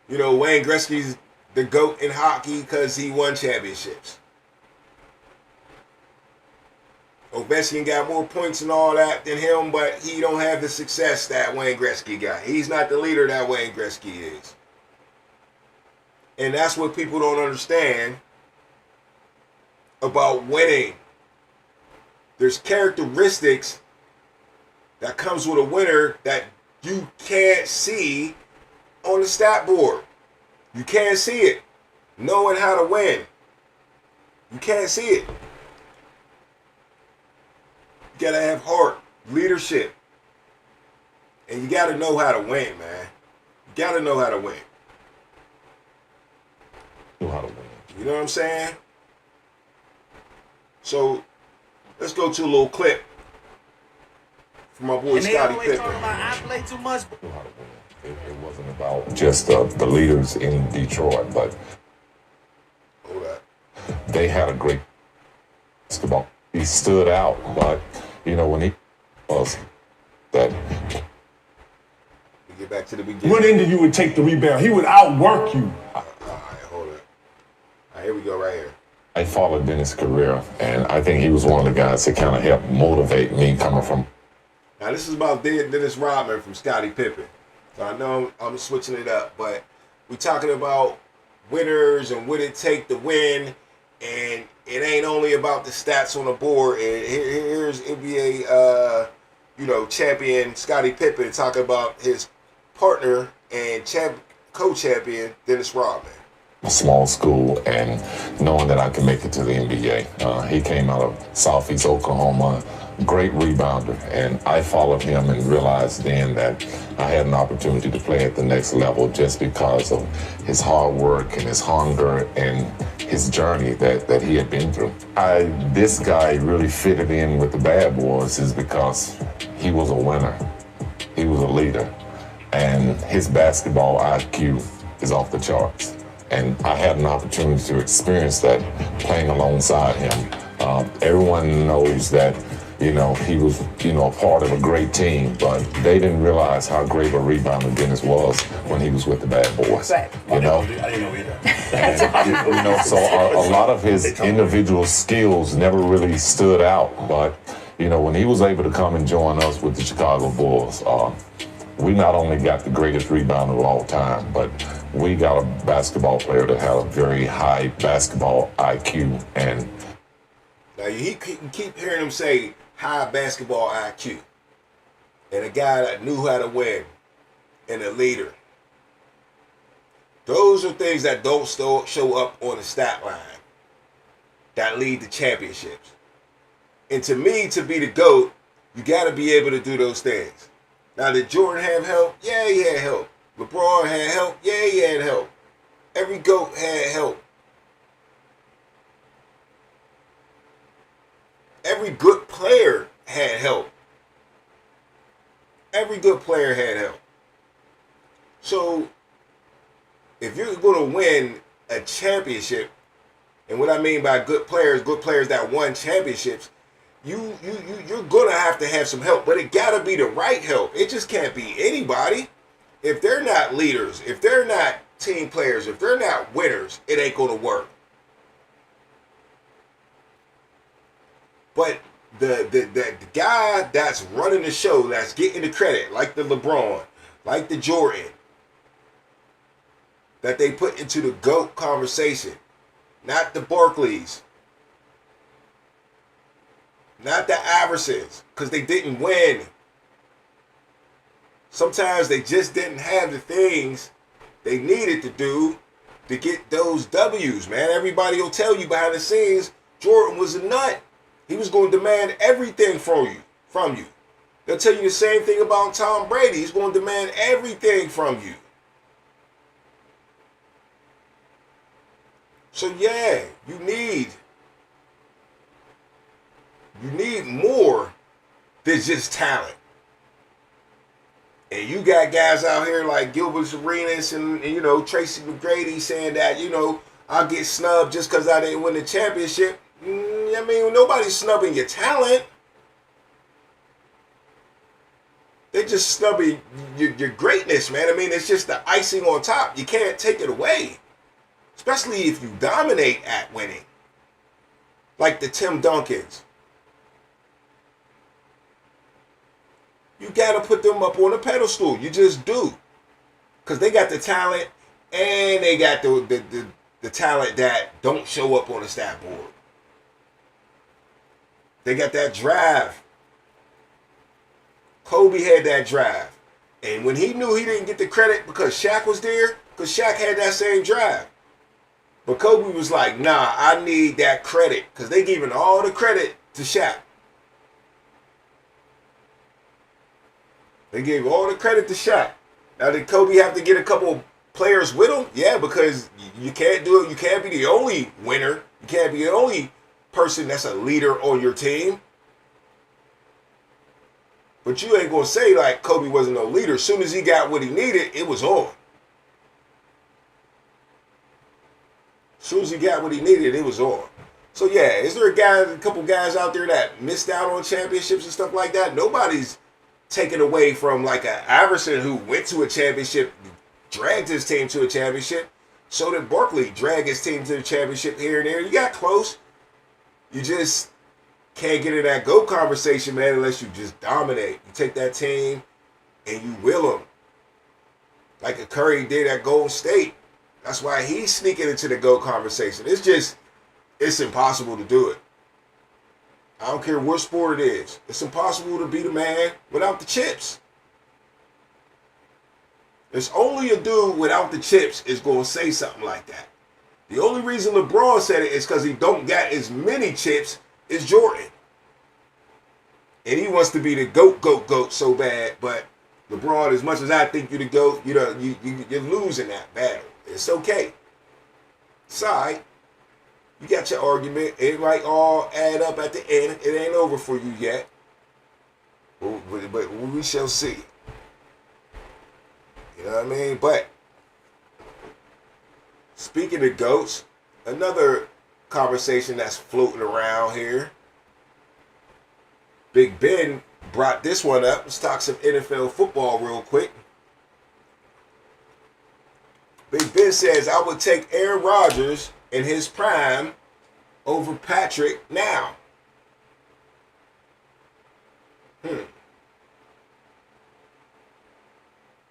You know, Wayne Gretzky's the GOAT in hockey because he won championships. Ovechkin got more points and all that than him, but he don't have the success that Wayne Gretzky got. He's not the leader that Wayne Gretzky is. And that's what people don't understand about winning. There's characteristics that comes with a winner that you can't see on the stat board. You can't see it. Knowing how to win. You can't see it. You gotta have heart, leadership. And you gotta know how to win, man. You gotta know how to win. Know how to win. You know what I'm saying? So, let's go to a little clip from my boy Scottie Pippen. I play too much. Know how to win. It wasn't about just the leaders in Detroit, but Hold up. they had a great basketball. He stood out, but you know when he was that. We get back to the beginning. Run into you and take the rebound. He would outwork you. All right, hold up. All right, here we go right here. I followed Dennis' career, and I think he was one of the guys that kind of helped motivate me coming from. Now, this is about Dennis Rodman from Scottie Pippen. So I know I'm switching it up, but we're talking about winners and what it take to win, and it ain't only about the stats on the board. And here's NBA, champion Scottie Pippen talking about his partner and co-champion Dennis Rodman. A small school, and knowing that I could make it to the NBA. He came out of Southeast Oklahoma, great rebounder, and I followed him and realized then that I had an opportunity to play at the next level just because of his hard work and his hunger and his journey that he had been through. This guy really fitted in with the bad boys is because he was a winner. He was a leader, and his basketball IQ is off the charts. And I had an opportunity to experience that playing alongside him. Everyone knows that, he was, a part of a great team, but they didn't realize how great a rebounder Dennis was when he was with the bad boys. I didn't know either. So a lot of his individual skills never really stood out. But, when he was able to come and join us with the Chicago Bulls, we not only got the greatest rebounder of all time, but we got a basketball player that had a very high basketball IQ. And now you keep hearing him say high basketball IQ, and a guy that knew how to win, and a leader. Those are things that don't show up on the stat line that lead to championships. And to me, to be the GOAT, you got to be able to do those things. Now, did Jordan have help? Yeah, he had help. LeBron had help? Yeah, he had help. Every GOAT had help. Every good player had help. Every good player had help. So, if you're going to win a championship, and what I mean by good players that won championships, you're going to have some help, but it got to be the right help. It just can't be anybody. If they're not leaders, if they're not team players, if they're not winners, it ain't going to work. But the guy that's running the show, that's getting the credit, like the LeBron, like the Jordan, that they put into the GOAT conversation, not the Barkleys, not the Iversons, because they didn't win. Sometimes they just didn't have the things they needed to do to get those W's, man. Everybody will tell you behind the scenes, Jordan was a nut. He was going to demand everything from you. They'll tell you the same thing about Tom Brady. He's going to demand everything from you. So yeah, you need more than just talent. And you got guys out here like Gilbert Arenas and Tracy McGrady saying that, I'll get snubbed just because I didn't win the championship. I mean, nobody's snubbing your talent. They're just snubbing your greatness, man. I mean, it's just the icing on top. You can't take it away. Especially if you dominate at winning. Like the Tim Duncans. You got to put them up on a pedestal. You just do. Because they got the talent and they got the talent that don't show up on the stat board. They got that drive. Kobe had that drive. And when he knew he didn't get the credit because Shaq was there, because Shaq had that same drive. But Kobe was like, nah, I need that credit. Because they giving all the credit to Shaq. They gave all the credit to Shaq. Now, did Kobe have to get a couple players with him? Yeah, because you can't do it. You can't be the only winner. You can't be the only person that's a leader on your team. But you ain't going to say like Kobe wasn't no leader. As soon as he got what he needed, it was on. As soon as he got what he needed, it was on. So yeah, is there a couple guys out there that missed out on championships and stuff like that? Nobody's taken away from like a Iverson who went to a championship, dragged his team to a championship. So did Barkley drag his team to the championship here and there. You got close. You just can't get in that GOAT conversation, man, unless you just dominate. You take that team and you will them. Like a Curry did at Golden State. That's why he's sneaking into the GOAT conversation. It's impossible to do it. I don't care what sport it is. It's impossible to be the man without the chips. There's only a dude without the chips is going to say something like that. The only reason LeBron said it is because he don't got as many chips as Jordan. And he wants to be the GOAT so bad. But LeBron, as much as I think you're the GOAT, you're losing that battle. It's okay. It's all right. You got your argument. It might all add up at the end. It ain't over for you yet. But we shall see. You know what I mean? But speaking of GOATs, another conversation that's floating around here. Big Ben brought this one up. Let's talk some NFL football real quick. Big Ben says, I would take Aaron Rodgers in his prime over Patrick now.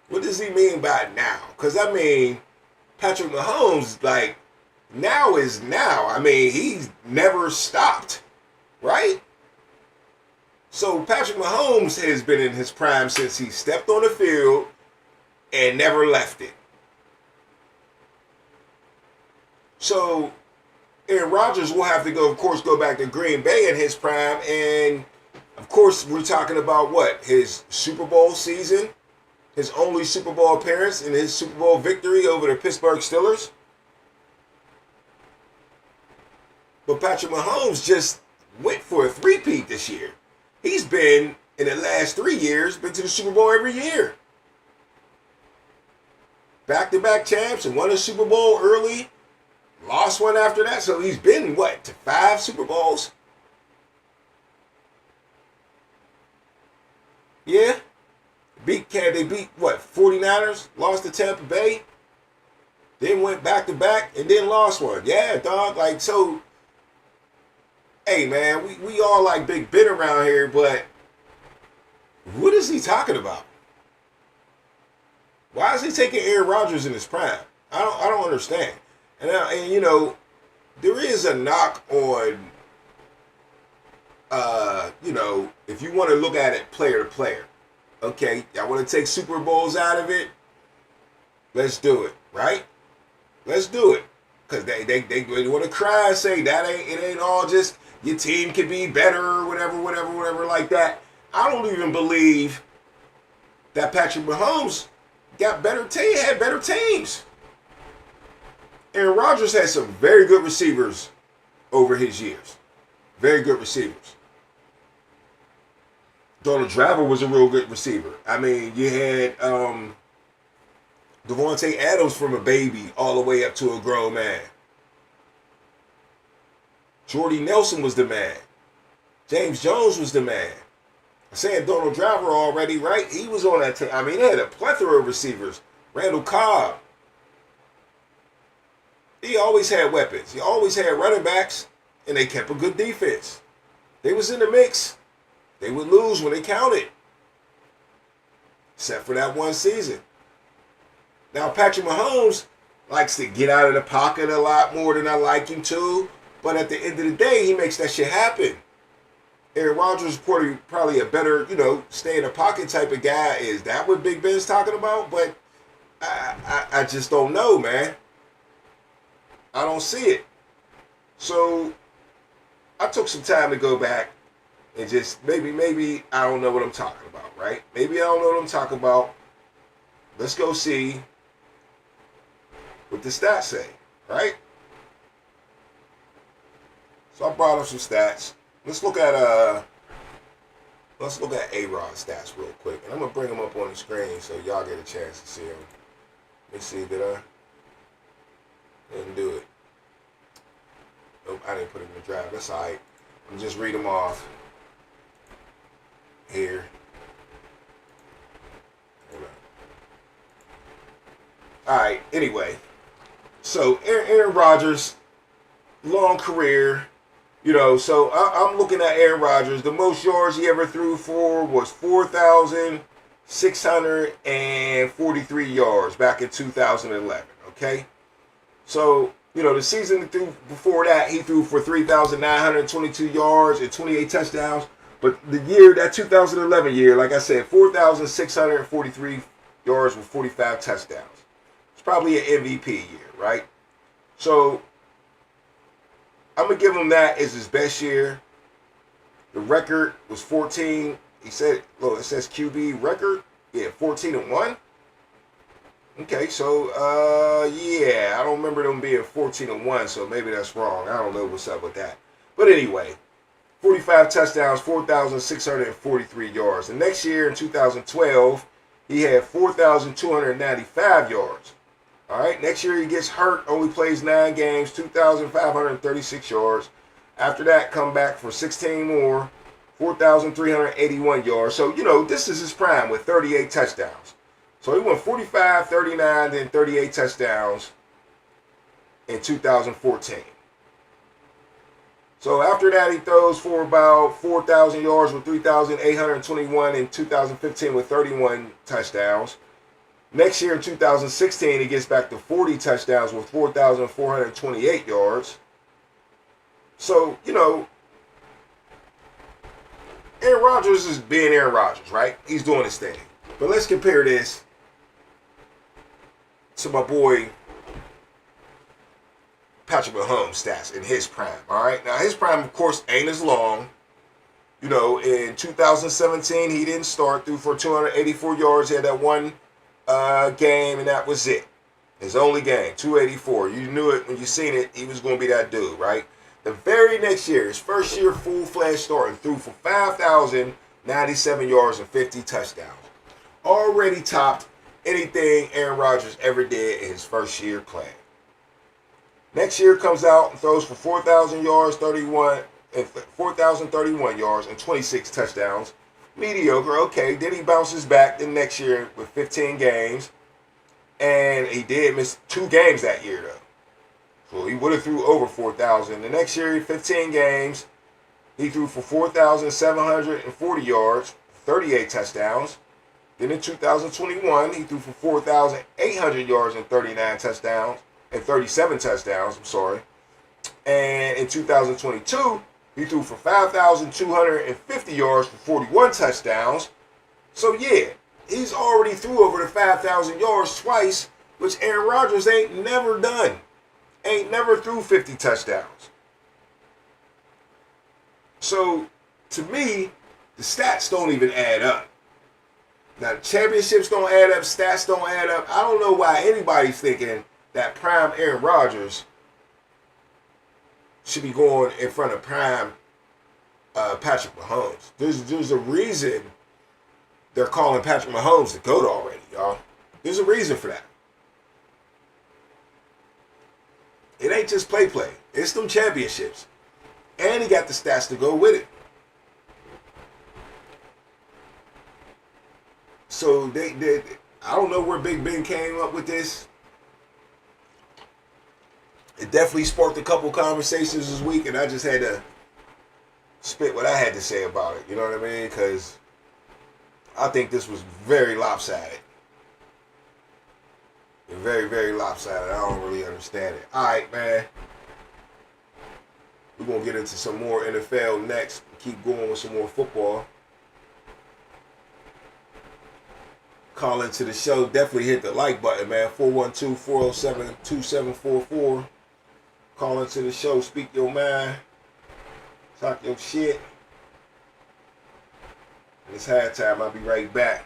What does he mean by now? Because, I mean, Patrick Mahomes, like, now is now. I mean, he's never stopped, right? So Patrick Mahomes has been in his prime since he stepped on the field and never left it. So Aaron Rodgers will have to go back to Green Bay in his prime. And, of course, we're talking about what? His Super Bowl season, his only Super Bowl appearance and his Super Bowl victory over the Pittsburgh Steelers. But Patrick Mahomes just went for a three-peat this year. He's been, in the last 3 years, been to the Super Bowl every year. Back-to-back champs and won a Super Bowl early. Lost one after that. So he's been, what, to 5 Super Bowls? Yeah. They beat, what, 49ers? Lost to Tampa Bay. Then went back-to-back and then lost one. Yeah, dog. Like, so, hey, man, we all like Big Ben around here, but what is he talking about? Why is he taking Aaron Rodgers in his prime? I don't understand. And you know, there is a knock on, you know, if you want to look at it player to player. Okay, y'all want to take Super Bowls out of it? Let's do it, right? Let's do it. Because they want to cry and say it ain't all just your team can be better or whatever like that. I don't even believe that Patrick Mahomes had better teams. Aaron Rodgers had some very good receivers over his years. Very good receivers. Donald Driver was a real good receiver. I mean, you had Devontae Adams from a baby all the way up to a grown man. Jordy Nelson was the man. James Jones was the man. I said Donald Driver already, right? He was on that team. I mean, they had a plethora of receivers. Randall Cobb. He always had weapons. He always had running backs, and they kept a good defense. They was in the mix. They would lose when they counted. Except for that one season. Now, Patrick Mahomes likes to get out of the pocket a lot more than I like him to. But at the end of the day, he makes that shit happen. Aaron Rodgers is probably a better, you know, stay in the pocket type of guy. Is that what Big Ben's talking about? But I just don't know, man. I don't see it. So I took some time to go back and just maybe I don't know what I'm talking about, right? Maybe I don't know what I'm talking about. Let's go see what the stats say, right? So I brought up some stats. Let's look at A-Rod's stats real quick. And I'm gonna bring them up on the screen so y'all get a chance to see them. Let me see, did I? Didn't do it. Nope, I didn't put it in the drive. That's alright. I'm just read them off here. Hold on. Alright, anyway. So Aaron Rodgers, long career. You know, so I'm looking at Aaron Rodgers. The most yards he ever threw for was 4,643 yards back in 2011. Okay? So, you know, the season before that, he threw for 3,922 yards and 28 touchdowns. But the year, that 2011 year, like I said, 4,643 yards with 45 touchdowns. It's probably an MVP year, right? So I'm going to give him that as his best year. The record was 14. He said, look, it says QB record. Yeah, 14-1. Okay, so, yeah, I don't remember them being 14-1, so maybe that's wrong. I don't know what's up with that. But anyway, 45 touchdowns, 4,643 yards. The next year, in 2012, he had 4,295 yards. All right, next year he gets hurt, only plays 9 games, 2,536 yards. After that, come back for 16 more, 4,381 yards. So, you know, this is his prime with 38 touchdowns. So he went 45, 39, then 38 touchdowns in 2014. So after that, he throws for about 4,000 yards with 3,821 in 2015 with 31 touchdowns. Next year in 2016, he gets back to 40 touchdowns with 4,428 yards. So, you know, Aaron Rodgers is being Aaron Rodgers, right? He's doing his thing. But let's compare this to my boy Patrick Mahomes' stats in his prime, all right? Now, his prime, of course, ain't as long. You know, in 2017, he didn't start, threw for 284 yards. He had that one game, and that was it. His only game, 284. You knew it when you seen it. He was going to be that dude, right? The very next year, his first year full-fledged starting, threw for 5,097 yards and 50 touchdowns. Already topped anything Aaron Rodgers ever did in his first year playing. Next year comes out and throws for 4,031 yards and 26 touchdowns. Mediocre, okay. Then he bounces back the next year with 15 games. And he did miss 2 games that year, though. So he would have threw over 4,000. The next year, 15 games. He threw for 4,740 yards, 38 touchdowns. Then in 2021, he threw for 4,800 yards and 39 touchdowns. And 37 touchdowns, I'm sorry. And in 2022, he threw for 5,250 yards for 41 touchdowns. So yeah, he's already threw over the 5,000 yards twice, which Aaron Rodgers ain't never done. Ain't never threw 50 touchdowns. So to me, the stats don't even add up. Now, the championships don't add up, stats don't add up. I don't know why anybody's thinking that prime Aaron Rodgers should be going in front of prime Patrick Mahomes. There's a reason they're calling Patrick Mahomes the GOAT already, y'all. There's a reason for that. It ain't just play. It's them championships. And he got the stats to go with it. So they I don't know where Big Ben came up with this. It definitely sparked a couple conversations this week, and I just had to spit what I had to say about it. You know what I mean? Because I think this was very lopsided. Very, very lopsided. I don't really understand it. All right, man. We're going to get into some more NFL next. Keep going with some more football. Call into the show. Definitely hit the like button, man. 412-407-2744. Call into the show. Speak your mind. Talk your shit. It's halftime. I'll be right back.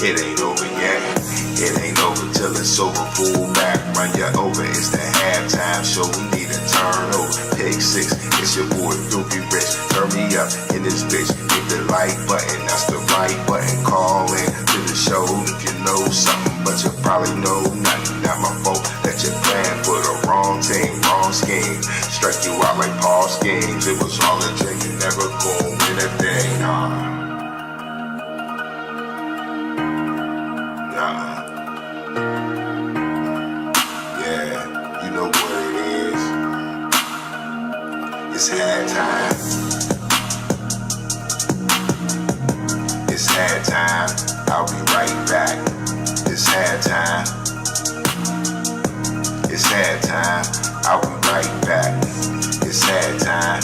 It ain't over yet. It ain't over till it's over. Pull back, run you over. It's the halftime show. We need a turnover. Pick 6. It's your boy Dookie Rich. Turn me up in this bitch. Hit the like button. That's the right button. Call in to the show if you know something, but you probably know nothing. Not my fault that you're playing for the wrong team, wrong scheme. Strike you out like Paul schemes. It was all a dream. You never gon' win a thing. Nah. Yeah, you know what it is. It's halftime. It's halftime. I'll be right back. It's halftime. It's halftime. I'll be right back. It's halftime.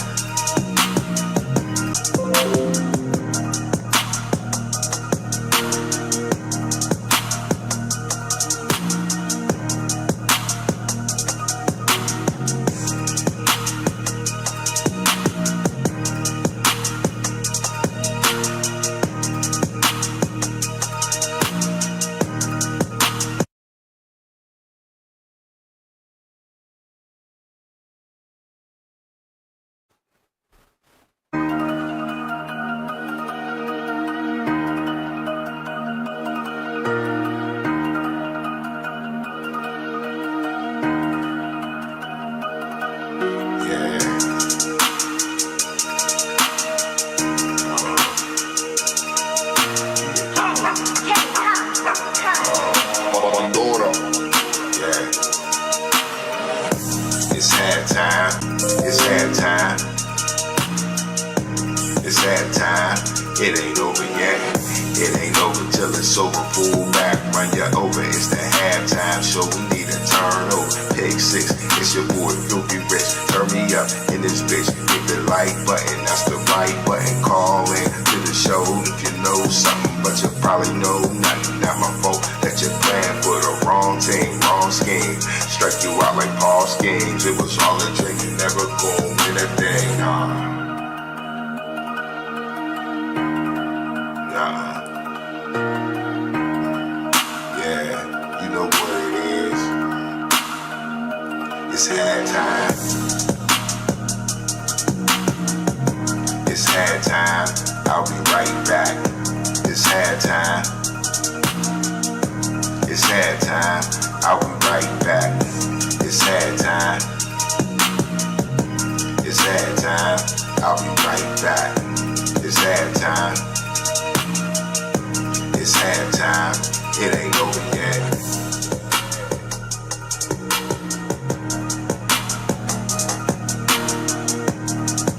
It ain't over yet. It ain't over till it's over. Pull back, run you over. It's the halftime show. We need a turnover. Pick 6. It's your boy Filthy Rich. Turn me up in this bitch. Hit the like button. That's the right button. Call in to the show if you know something, but you probably know nothing. Not my fault that you're playing for the wrong team, wrong scheme. Strike you out like Paul schemes. It was all a drink. You never gon' win a thing. Nah. Yeah, you know what it is. It's halftime. It's halftime. I'll be right back. It's halftime. It's halftime. I'll be right back. It's halftime. It's halftime. I'll be right back. It's halftime. It's halftime. It ain't over yet.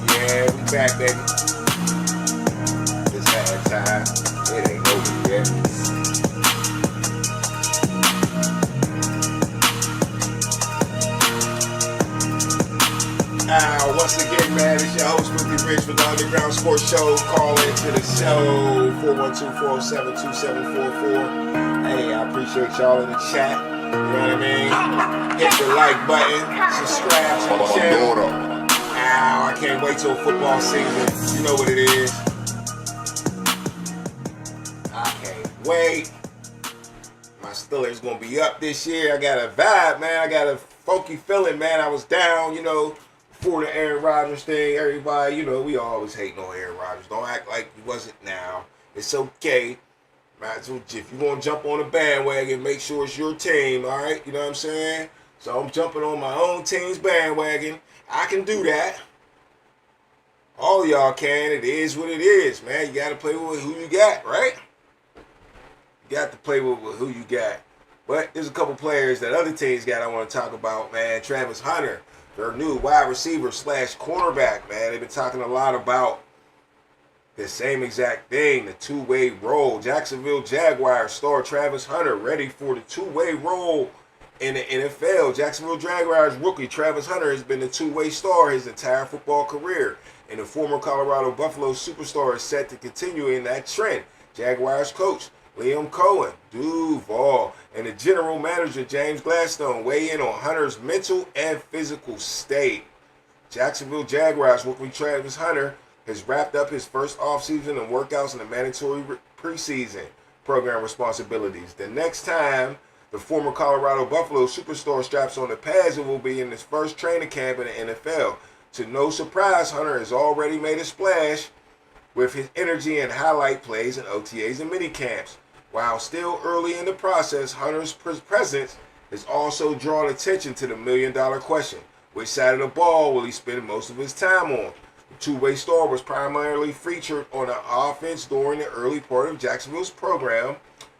Yeah, we back, baby. It's halftime. It ain't over yet. Once again, man, it's your host, Filthy Rich, with the Underground Sports Show. Call into the show, 412-407-2744. Hey, I appreciate y'all in the chat. You know what I mean? Hit the like button, subscribe to the channel. I can't wait till football season. You know what it is. I can't wait. My Steelers gonna be up this year. I got a vibe, man. I got a funky feeling, man. I was down, you know, before the Aaron Rodgers thing. Everybody, you know, we always hating on Aaron Rodgers. Don't act like he wasn't now. It's okay. Right? So if you want to jump on the bandwagon, make sure it's your team, all right? You know what I'm saying? So I'm jumping on my own team's bandwagon. I can do that. All y'all can. It is what it is, man. You got to play with who you got, right? You got to play with who you got. But there's a couple players that other teams got I want to talk about, man. Travis Hunter, their new wide receiver / cornerback, man. They've been talking a lot about the same exact thing, the two-way role. Jacksonville Jaguars star Travis Hunter ready for the two-way role in the NFL. Jacksonville Jaguars rookie Travis Hunter has been the two-way star his entire football career, and the former Colorado Buffalo superstar is set to continue in that trend. Jaguars coach Liam Cohen, Duval, and the general manager James Gladstone weigh in on Hunter's mental and physical state. Jacksonville Jaguars rookie Travis Hunter has wrapped up his first offseason and workouts in the mandatory preseason program responsibilities. The next time the former Colorado Buffalo superstar straps on the pads, it will be in his first training camp in the NFL. To no surprise, Hunter has already made a splash with his energy and highlight plays in OTAs and minicamps. While still early in the process, Hunter's presence has also drawn attention to the million-dollar question. Which side of the ball will he spend most of his time on? The two-way star was primarily featured on the offense during the early part of Jacksonville's program,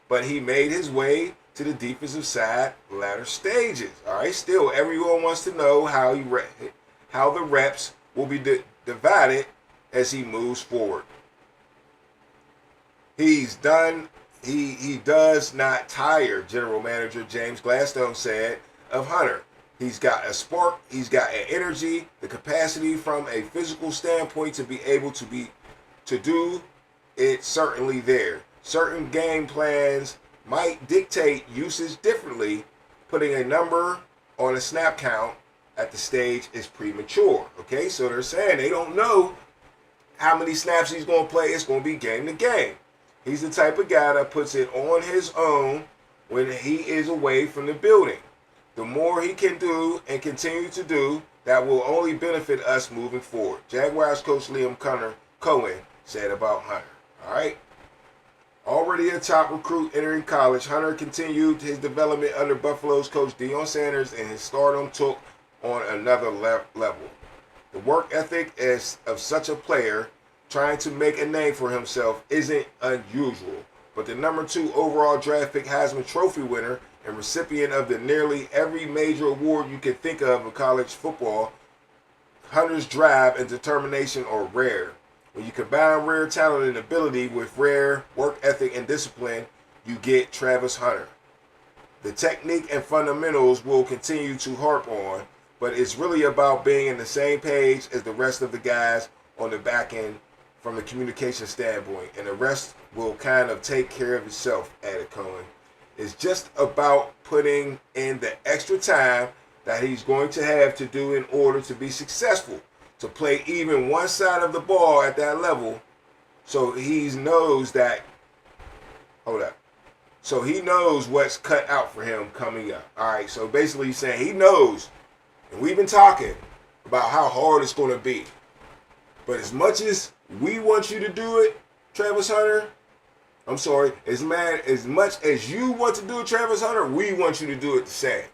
but he made his way to the defensive side latter stages. All right, still, everyone wants to know how the reps will be divided as he moves forward. He does not tire, general manager James Gladstone said of Hunter. He's got a spark, he's got an energy, the capacity from a physical standpoint to be able to do it certainly there. Certain game plans might dictate usage differently. Putting a number on a snap count at the stage is premature. Okay, so they're saying they don't know how many snaps he's going to play. It's going to be game to game. He's the type of guy that puts it on his own when he is away from the building. The more he can do and continue to do, that will only benefit us moving forward. Jaguars coach Liam Cohen said about Hunter. All right. Already a top recruit entering college, Hunter continued his development under Buffalo's coach Deion Sanders, and his stardom took on another level. The work ethic of such a player trying to make a name for himself isn't unusual, but the number 2 overall draft pick Heisman Trophy winner and recipient of the nearly every major award you can think of in college football, Hunter's drive and determination are rare. When you combine rare talent and ability with rare work ethic and discipline, you get Travis Hunter. The technique and fundamentals will continue to harp on, but it's really about being in the same page as the rest of the guys on the back end from the communication standpoint, and the rest will kind of take care of itself, added Cohen. It's just about putting in the extra time that he's going to have to do in order to be successful, to play even one side of the ball at that level. So he knows that, so he knows what's cut out for him coming up. All right, so basically he's saying he knows, and we've been talking about how hard it's going to be. But as much as we want you to do it, Travis Hunter, as much as you want to do it, Travis Hunter, we want you to do it the same.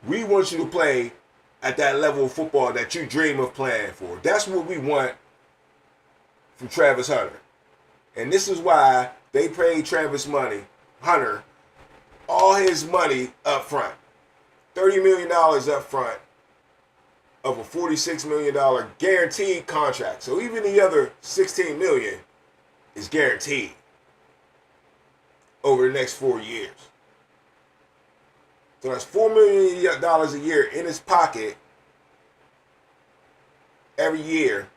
We want you to play at that level of football that you dream of playing for. That's what we want from Travis Hunter. And this is why they paid Travis Hunter all his money up front. $30 million up front of a $46 million guaranteed contract. So even the other $16 million is guaranteed over the next 4 years. So that's $4 million a year in his pocket every year,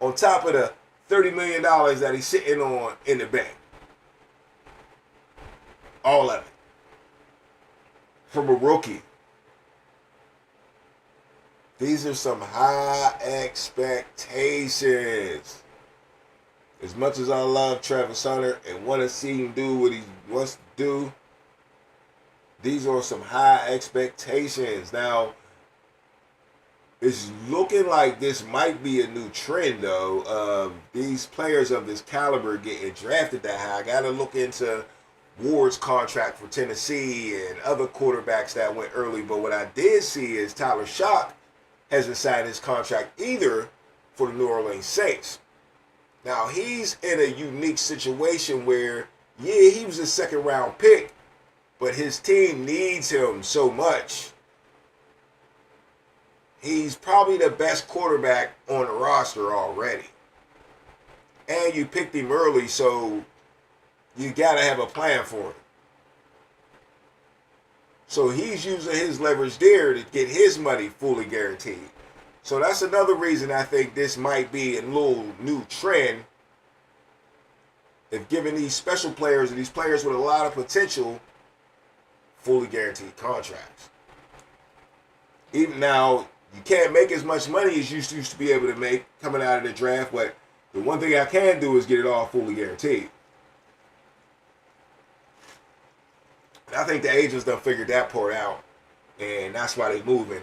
on top of the $30 million that he's sitting on in the bank. All of it. From a rookie. These are some high expectations. As much as I love Travis Hunter and want to see him do what he wants to do, these are some high expectations. Now, it's looking like this might be a new trend, though, of these players of this caliber getting drafted that high. I got to look into Ward's contract for Tennessee and other quarterbacks that went early. But what I did see is Tyler Shock hasn't signed his contract either for the New Orleans Saints. Now, he's in a unique situation where, yeah, he was a second-round pick, but his team needs him so much. He's probably the best quarterback on the roster already. And you picked him early, so you got to have a plan for him. So he's using his leverage there to get his money fully guaranteed. So that's another reason I think this might be a little new trend, if giving these special players and these players with a lot of potential fully guaranteed contracts. Even now, you can't make as much money as you used to be able to make coming out of the draft, but the one thing I can do is get it all fully guaranteed. And I think the agents done figured that part out, and that's why they moving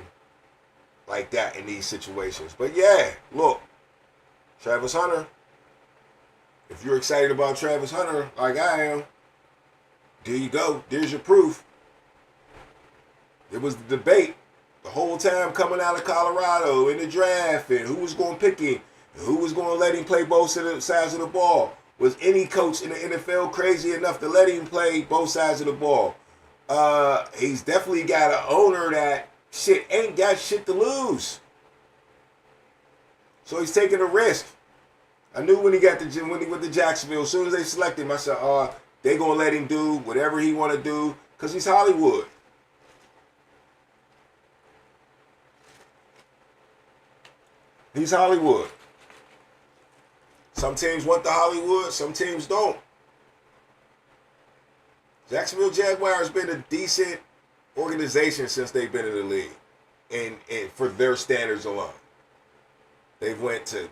like that in these situations. But yeah, look, Travis Hunter, if you're excited about Travis Hunter like I am, there you go. There's your proof. It was the debate the whole time coming out of Colorado in the draft, and who was going to pick him, and who was going to let him play both sides of the ball. Was any coach in the NFL crazy enough to let him play both sides of the ball? He's definitely got an owner that shit ain't got shit to lose. So he's taking a risk. I knew when he went to Jacksonville, as soon as they selected him, I said, they going to let him do whatever he want to do because he's Hollywood. He's Hollywood. Some teams want the Hollywood, some teams don't. Jacksonville Jaguars been a decent organization since they've been in the league, and for their standards alone. They've went to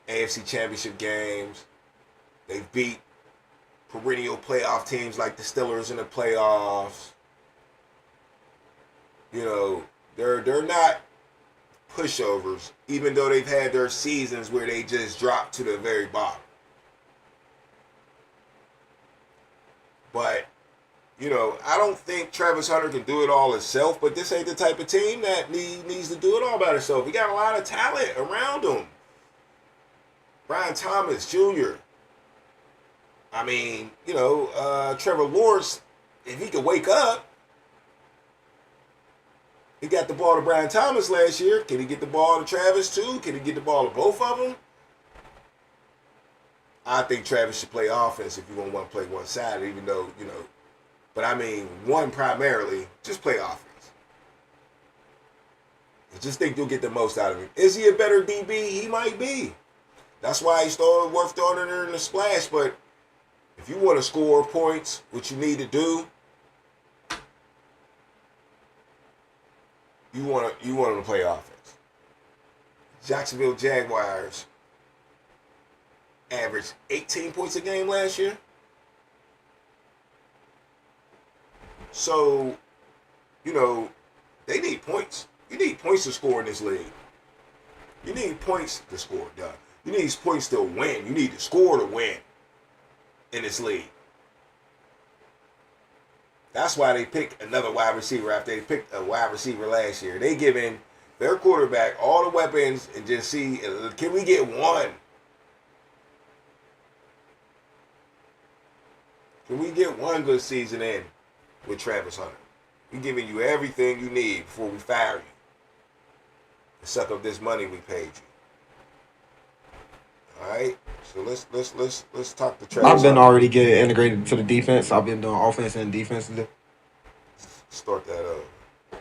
AFC Championship games. They've beat perennial playoff teams like the Steelers in the playoffs. You know, they're not pushovers, even though they've had their seasons where they just dropped to the very bottom. But, you know, I don't think Travis Hunter can do it all himself, but this ain't the type of team that needs to do it all by himself. He got a lot of talent around him. Brian Thomas Jr. I mean, you know, Trevor Lawrence, if he could wake up, He got the ball to Brian Thomas last year. Can he get the ball to Travis too? Can he get the ball to both of them? I think Travis should play offense if you want to play one side, even though, but I mean, one primarily, just play offense. I just think you'll get the most out of him. Is he a better DB? He might be. That's why he's worth throwing in there in the splash. But if you want to score points, what you need to do, you want him to play offense. Jacksonville Jaguars averaged 18 points a game last year. So, they need points. You need points to score in this league. You need points to score, Doug. You need points to win. You need to score to win in this league. That's why they picked another wide receiver after they picked a wide receiver last year. They giving their quarterback all the weapons and just see, can we get one? Can we get one good season in with Travis Hunter? We're giving you everything you need before we fire you. To suck up this money we paid you. All right, so let's talk to Travis. I've been already getting integrated to the defense. I've been doing offense and defense. Start that up.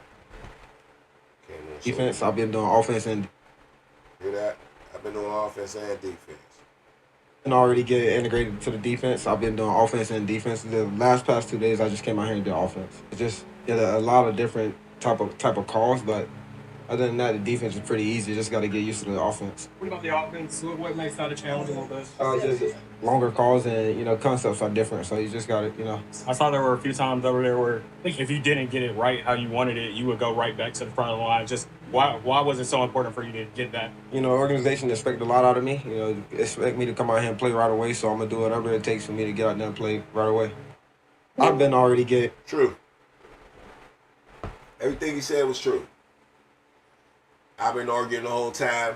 Defense. I've been doing offense and. Hear that? I've been doing offense and defense. And already get integrated to the defense. I've been doing offense and defense. The past 2 days, I just came out here and did offense. It's just a lot of different type of calls, but other than that, the defense is pretty easy. You just got to get used to the offense. What about the offense? What makes that a challenge a little bit? Just longer calls and concepts are different. So you just got to I saw there were a few times over there where if you didn't get it right how you wanted it, you would go right back to the front of the line. Just why was it so important for you to get that? Organization expect a lot out of me. Expect me to come out here and play right away. So I'm gonna do whatever it takes for me to get out there and play right away. I've been already get true. Everything he said was true. I've been arguing the whole time.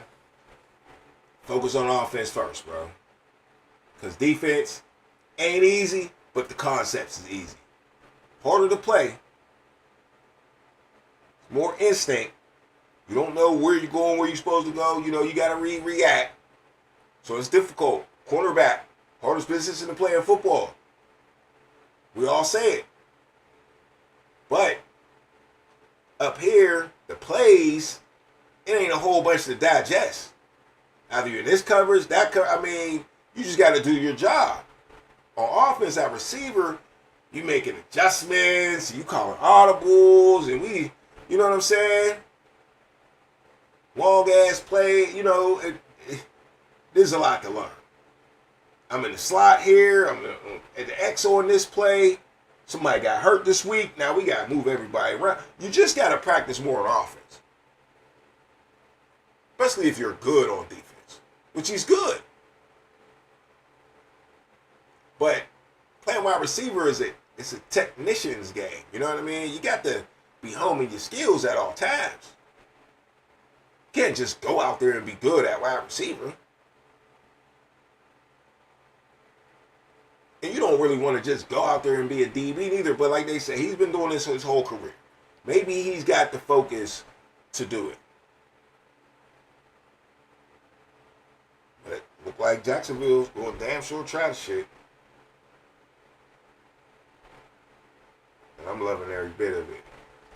Focus on offense first, bro. Because defense ain't easy, but the concepts is easy. Harder to play. More instinct. You don't know where you're going, where you're supposed to go. You got to react. So it's difficult. Cornerback, hardest position to play in football. We all say it. But up here, the plays, it ain't a whole bunch to digest. Either you're in this coverage, that coverage. You just got to do your job. On offense, at receiver, you making adjustments, you calling audibles, and you know what I'm saying? Long ass play, there's a lot to learn. I'm in the slot here, I'm at the X on this play. Somebody got hurt this week, now we got to move everybody around. You just got to practice more on offense. Especially if you're good on defense, which he's good. But playing wide receiver it's a technician's game. You know what I mean? You got to be homing your skills at all times. You can't just go out there and be good at wide receiver. And you don't really want to just go out there and be a DB neither. But like they say, he's been doing this his whole career. Maybe he's got the focus to do it. But it looked like Jacksonville's going damn sure try shit. And I'm loving every bit of it.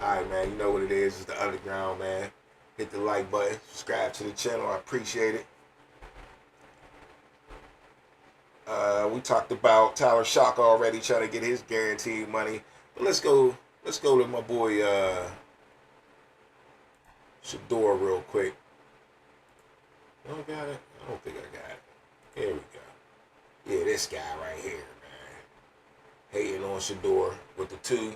Alright, man, you know what it is. It's the Underground, man. Hit the like button. Subscribe to the channel. I appreciate it. We talked about Tyler Shock already trying to get his guaranteed money. But let's go to my boy Shador real quick. I don't got it. I don't think I got it. Here we go. Yeah, this guy right here, man. Hating on Shador with the two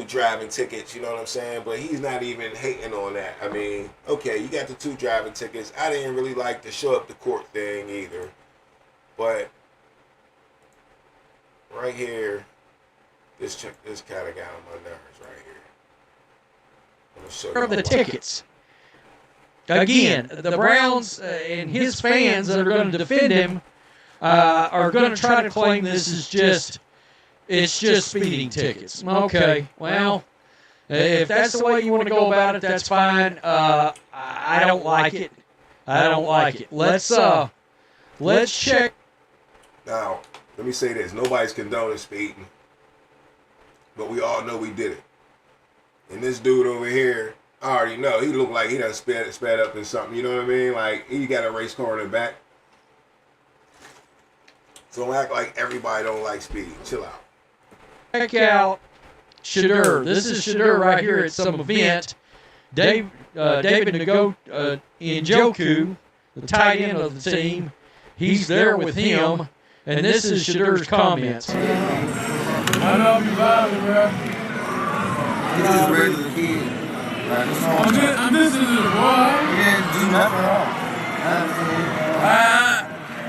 driving tickets, you know what I'm saying? But he's not even hating on that. I mean, okay, you got the 2 driving tickets. I didn't really like the show up to court thing either. But right here, this kind of got on my nerves right here. I'm gonna show you The tickets. Again, the Browns and his fans that are going to defend him are going to try to claim this is just speeding tickets. Okay, well, If that's the way you want to go about it, that's fine. I don't like it. I don't like it. Let's check. Now, let me say this. Nobody's condoning speeding. But we all know we did it. And this dude over here, I already know. He looked like he done sped up in something. You know what I mean? Like, he got a race car in the back. So don't act like everybody don't like speed. Chill out. Check out Shedeur. This is Shedeur right here at some event. David Njoku, the tight end of the team, he's there with him, and this is Shedeur's comments. I love you, bro. He's just a regular kid. I'm listening to the boy. He didn't do nothing wrong.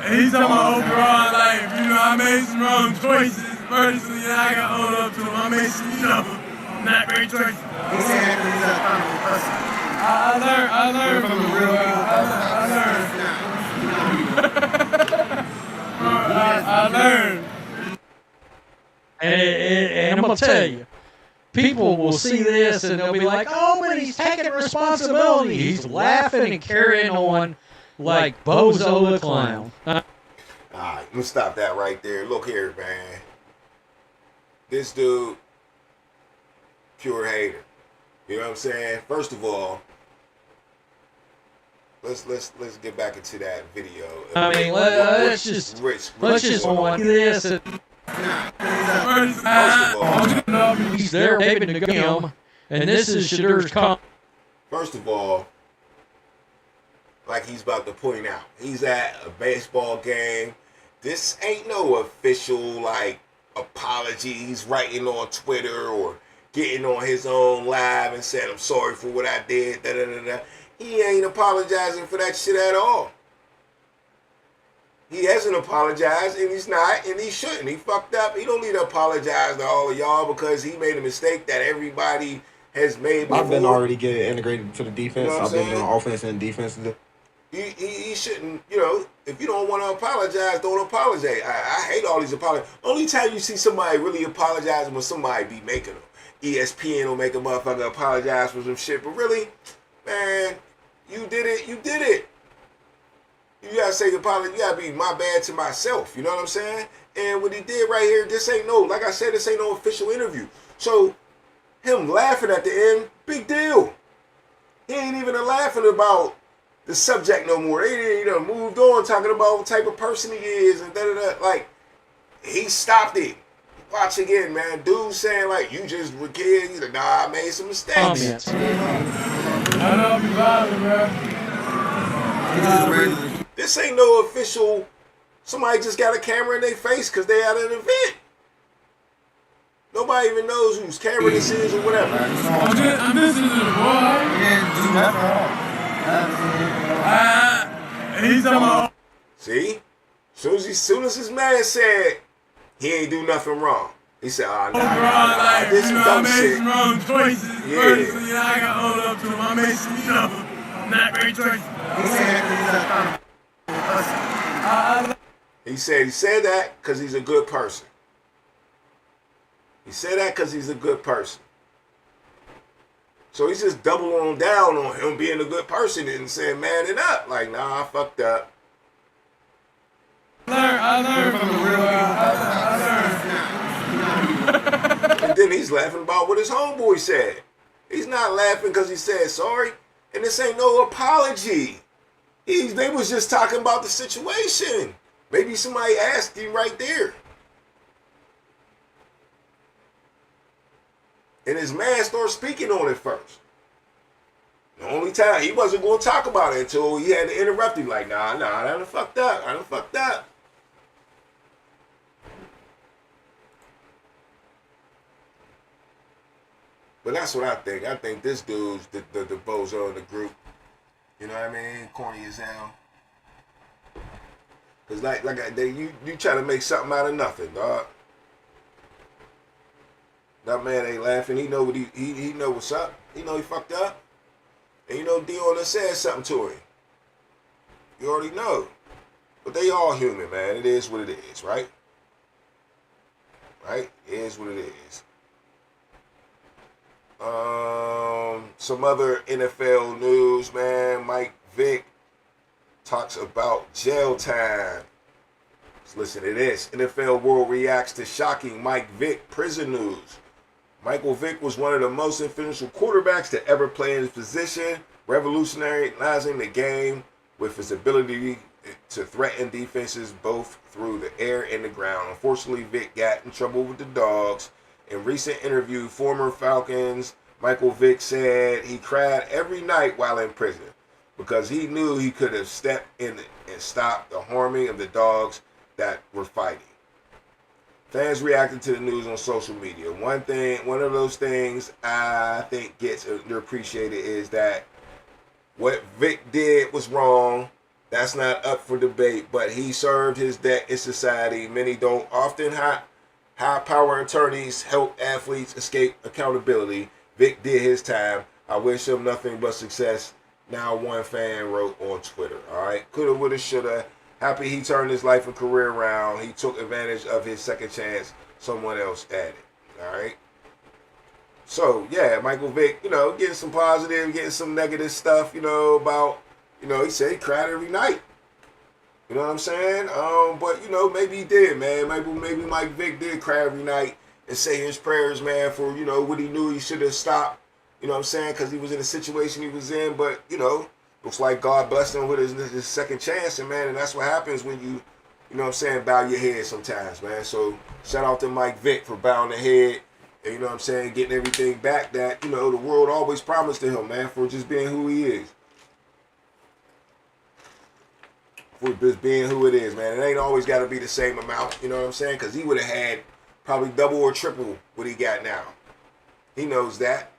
He's talking about overall life. You know, I made some wrong choices personally, and I got owned up to them. I made some, not great choices. He said that he's a common person. I learned from the real I learned. And I'm going to tell you, people will see this and they'll be like, oh, but he's taking responsibility. He's laughing and carrying on like Bozo the Clown. Alright, let me stop that right there. Look here, man. This dude, pure hater. You know what I'm saying? First of all, let's get back into that video. I mean, let's just on this. And, first of all, he's there, David Njoku, and this is Shedeur's comment. First of all, like he's about to point out, he's at a baseball game. This ain't no official, like, apology. He's writing on Twitter or getting on his own live and saying, I'm sorry for what I did, da-da-da-da. He ain't apologizing for that shit at all. He hasn't apologized, and he's not, and he shouldn't. He fucked up. He don't need to apologize to all of y'all because he made a mistake that everybody has made before. I've been already getting integrated to the defense. You know what I've been I'm doing offense and defense. He shouldn't, if you don't want to apologize, don't apologize. I hate all these apologies. Only time you see somebody really apologizing when somebody be making them. ESPN will make a motherfucker apologize for some shit, but really, man, you did it. You gotta say apology. You gotta be my bad to myself. You know what I'm saying? And what he did right here, this ain't like I said, this ain't no official interview. So him laughing at the end, big deal. He ain't even laughing about the subject no more. They moved on talking about what type of person he is and da-da-da. Like, he stopped it. Watch again, man. Dude saying, like, you just were kids. He's like, nah, I made some mistakes. Comments. I love you, bro. He's just a regular. This ain't no official. Somebody just got a camera in their face because they at an event. Nobody even knows whose camera this is or whatever. I'm listening to the boy. He didn't do nothing wrong. He's talking about. See? Soon as his man said he ain't do nothing wrong, he said, oh, nah, this some I dumb made shit. some wrong choices personally, and I got owned up to them. I made some, not great choices. He said that he's a common person. He said that because he's a good person. He said that because he's a good person. So he's just doubling down on him being a good person and saying, man it up. Like, nah, I fucked up. I learned from the real And then he's laughing about what his homeboy said. He's not laughing because he said sorry. And this ain't no apology. They was just talking about the situation. Maybe somebody asked him right there. And his man started speaking on it first. The only time he wasn't going to talk about it until he had to interrupt him. Like, nah, I done fucked up. But that's what I think. I think this dude's the bozo in the group. You know what I mean? Corny as hell. Cause you try to make something out of nothing, dog. That man ain't laughing. He know what he know what's up. He know he fucked up. And you know Dion done said something to him. You already know. But they all human, man. It is what it is, right? Right? It is what it is. Some other NFL news, man. Mike Vick talks about jail time. Let's listen to this. NFL World reacts to shocking Mike Vick prison news. Michael Vick was one of the most influential quarterbacks to ever play in his position, revolutionizing the game with his ability to threaten defenses both through the air and the ground. Unfortunately, Vick got in trouble with the dogs. In recent interview, former Falcons Michael Vick said he cried every night while in prison because he knew he could have stepped in and stopped the harming of the dogs that were fighting. Fans reacted to the news on social media. One of those things I think gets underappreciated is that what Vick did was wrong. That's not up for debate, but he served his debt in society. Many don't. Often high power attorneys help athletes escape accountability. Vick did his time. I wish him nothing but success. Now one fan wrote on Twitter. All right. Coulda, woulda, shoulda. Happy he turned his life and career around. He took advantage of his second chance someone else added. All right. So, yeah, Michael Vick, getting some positive, getting some negative stuff, about, he said he cried every night. You know what I'm saying? But, maybe he did, man. Maybe Mike Vick did cry every night and say his prayers, man, for, what he knew he should have stopped. You know what I'm saying? Because he was in the situation he was in. But, looks like God blessed him with his second chance. And, man, and that's what happens when you bow your head sometimes, man. So, shout out to Mike Vick for bowing the head. And, getting everything back that, the world always promised to him, man, for just being who he is. For just being who it is, man. It ain't always got to be the same amount, you know what I'm saying? Because he would have had probably double or triple what he got now. He knows that.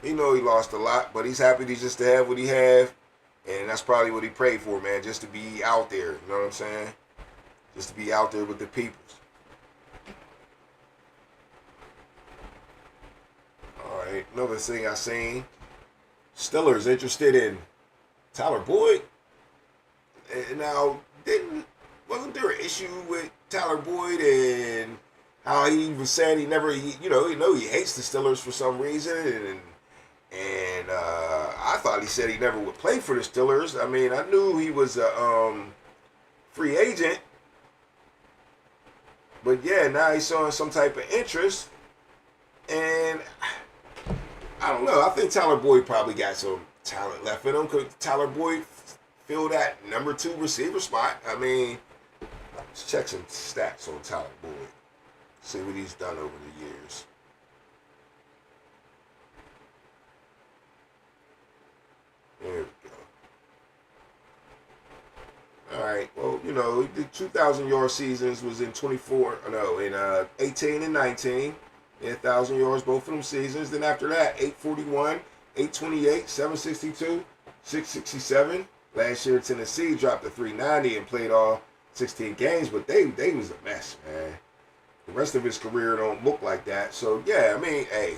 He know he lost a lot, but he's happy just to have what he have. And that's probably what he prayed for, man, just to be out there, you know what I'm saying? Just to be out there with the peoples. All right, another thing I seen, Steelers interested in Tyler Boyd. And now, wasn't there an issue with Tyler Boyd and how he even said he hates the Steelers for some reason, and I thought he said he never would play for the Steelers. I mean, I knew he was a free agent, but yeah, now he's showing some type of interest, and I don't know. I think Tyler Boyd probably got some talent left in him. Could Tyler Boyd fill that number 2 receiver spot? I mean, let's check some stats on Tyler Boyd. See what he's done over the years. There we go. All right. Well, the 2,000-yard seasons was in 18 and 19. 1,000 yards both of them seasons. Then after that, 841, 828, 762, 667. Last year, Tennessee dropped to 390 and played all 16 games, but they was a mess, man. The rest of his career don't look like that. So, yeah, I mean, hey.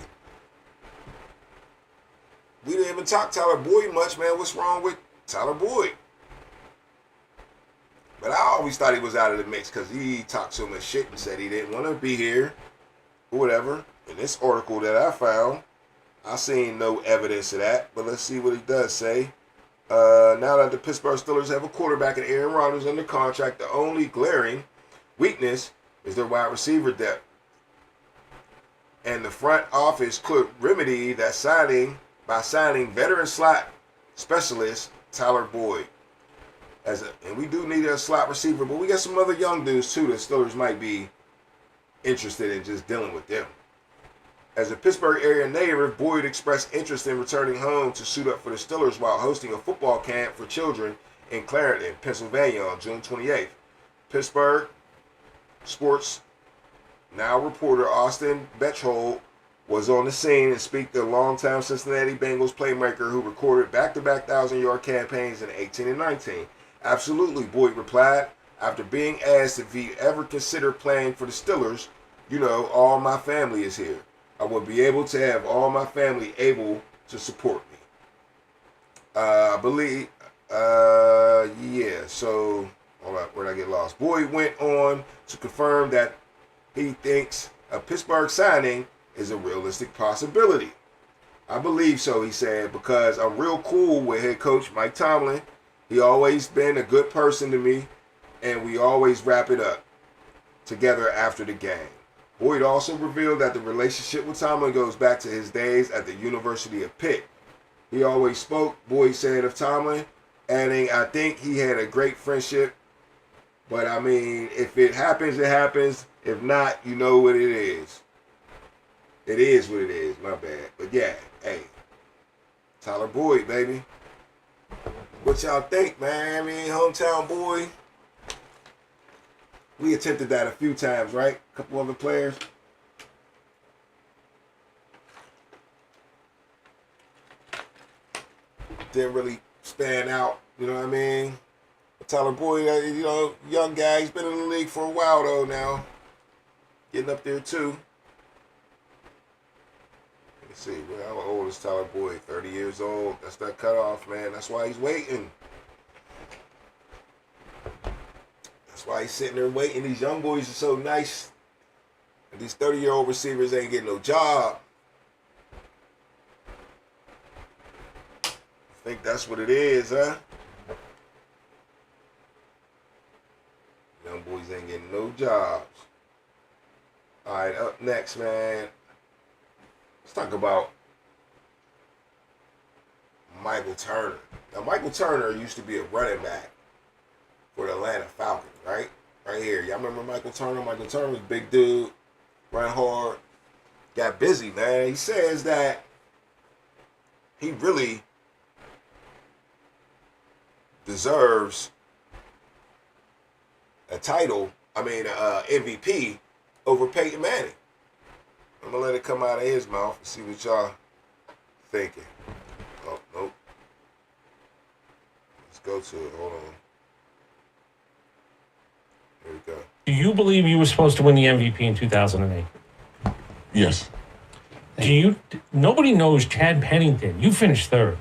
We didn't even talk Tyler Boyd much, man. What's wrong with Tyler Boyd? But I always thought he was out of the mix because he talked so much shit and said he didn't want to be here or whatever. In this article that I found, I seen no evidence of that, but let's see what he does say. Now that the Pittsburgh Steelers have a quarterback and Aaron Rodgers under contract, the only glaring weakness is their wide receiver depth. And the front office could remedy that by signing veteran slot specialist Tyler Boyd. And we do need a slot receiver, but we got some other young dudes too that Steelers might be interested in just dealing with them. As a Pittsburgh area native, Boyd expressed interest in returning home to suit up for the Steelers while hosting a football camp for children in Clarendon, Pennsylvania on June 28th. Pittsburgh Sports Now reporter Austin Bechhold was on the scene and speak to longtime Cincinnati Bengals playmaker who recorded back-to-back 1,000-yard campaigns in 18 and 19. Absolutely, Boyd replied. After being asked if he ever considered playing for the Steelers, all my family is here. I will be able to have all my family able to support me. I believe, so, hold up, where'd I get lost? Boyd went on to confirm that he thinks a Pittsburgh signing is a realistic possibility. I believe so, he said, because I'm real cool with head coach Mike Tomlin. He always been a good person to me, and we always wrap it up together after the game. Boyd also revealed that the relationship with Tomlin goes back to his days at the University of Pitt. He always spoke, Boyd said, of Tomlin, adding, I think he had a great friendship, but I mean, if it happens, it happens. If not, you know what it is. It is what it is, my bad. But yeah, hey, Tyler Boyd, baby. What y'all think, man? I mean, hometown boy. We attempted that a few times, right? A couple other players. Didn't really stand out, you know what I mean? But Tyler Boyd, you know, young guy. He's been in the league for a while, though, now. Getting up there, too. Let's see, well, how old is Tyler Boyd? 30 years old. That's that cutoff, man. That's why he's waiting. That's why he's sitting there waiting. These young boys are so nice. And these 30-year-old receivers ain't getting no job. I think that's what it is, huh? Young boys ain't getting no jobs. All right, up next, man. Let's talk about Michael Turner. Now, Michael Turner used to be a running back for the Atlanta Falcons, right? Right here. Y'all remember Michael Turner? Michael Turner was a big dude, ran hard, got busy, man. He says that he really deserves a title, MVP over Peyton Manning. I'm going to let it come out of his mouth and see what y'all thinking. Oh, nope. Let's go to it. Hold on. Here we go. Do you believe you were supposed to win the MVP in 2008? Yes. Nobody knows Chad Pennington. You finished third.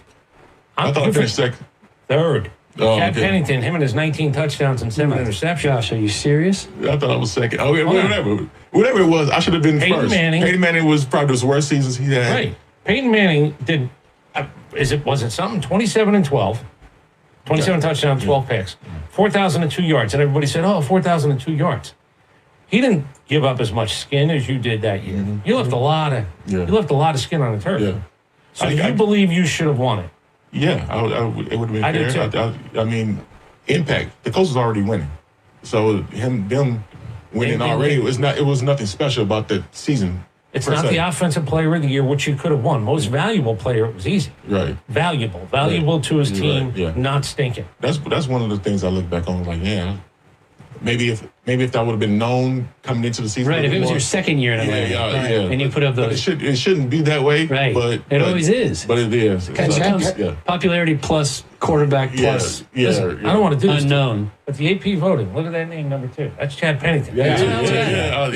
I thought I finished second. Third. Oh, Chad okay. Pennington, him and his 19 touchdowns and 7 interceptions. Josh, are you serious? I thought I was second. Oh, whatever it was, I should have been Peyton first. Manning. Peyton Manning was probably the worst seasons he had. Right. Peyton Manning did, was it something? 27 and 12. 27 touchdowns, 12 picks. 4,002 yards. And everybody said, 4,002 yards. He didn't give up as much skin as you did that year. Mm-hmm. You left a lot of skin on the turf. Yeah. So you believe you should have won it? Yeah, it would have been I fair. did too. I mean, impact. The coach was already winning, so them winning already it was nothing special about the season. It's not the offensive player of the year, which you could have won. Most valuable player, it was easy. Right. Valuable to his team, not stinking. That's one of the things I look back on, like, yeah, maybe if that would have been known coming into the season. Right, if it was your second year in Atlanta, and you put up those. It shouldn't be that way. Right. But it always is. But it is. Popularity plus quarterback plus. Listen, I don't want to do this. Unknown. But the AP voting, look at that name, number 2. That's Chad Pennington. Yeah.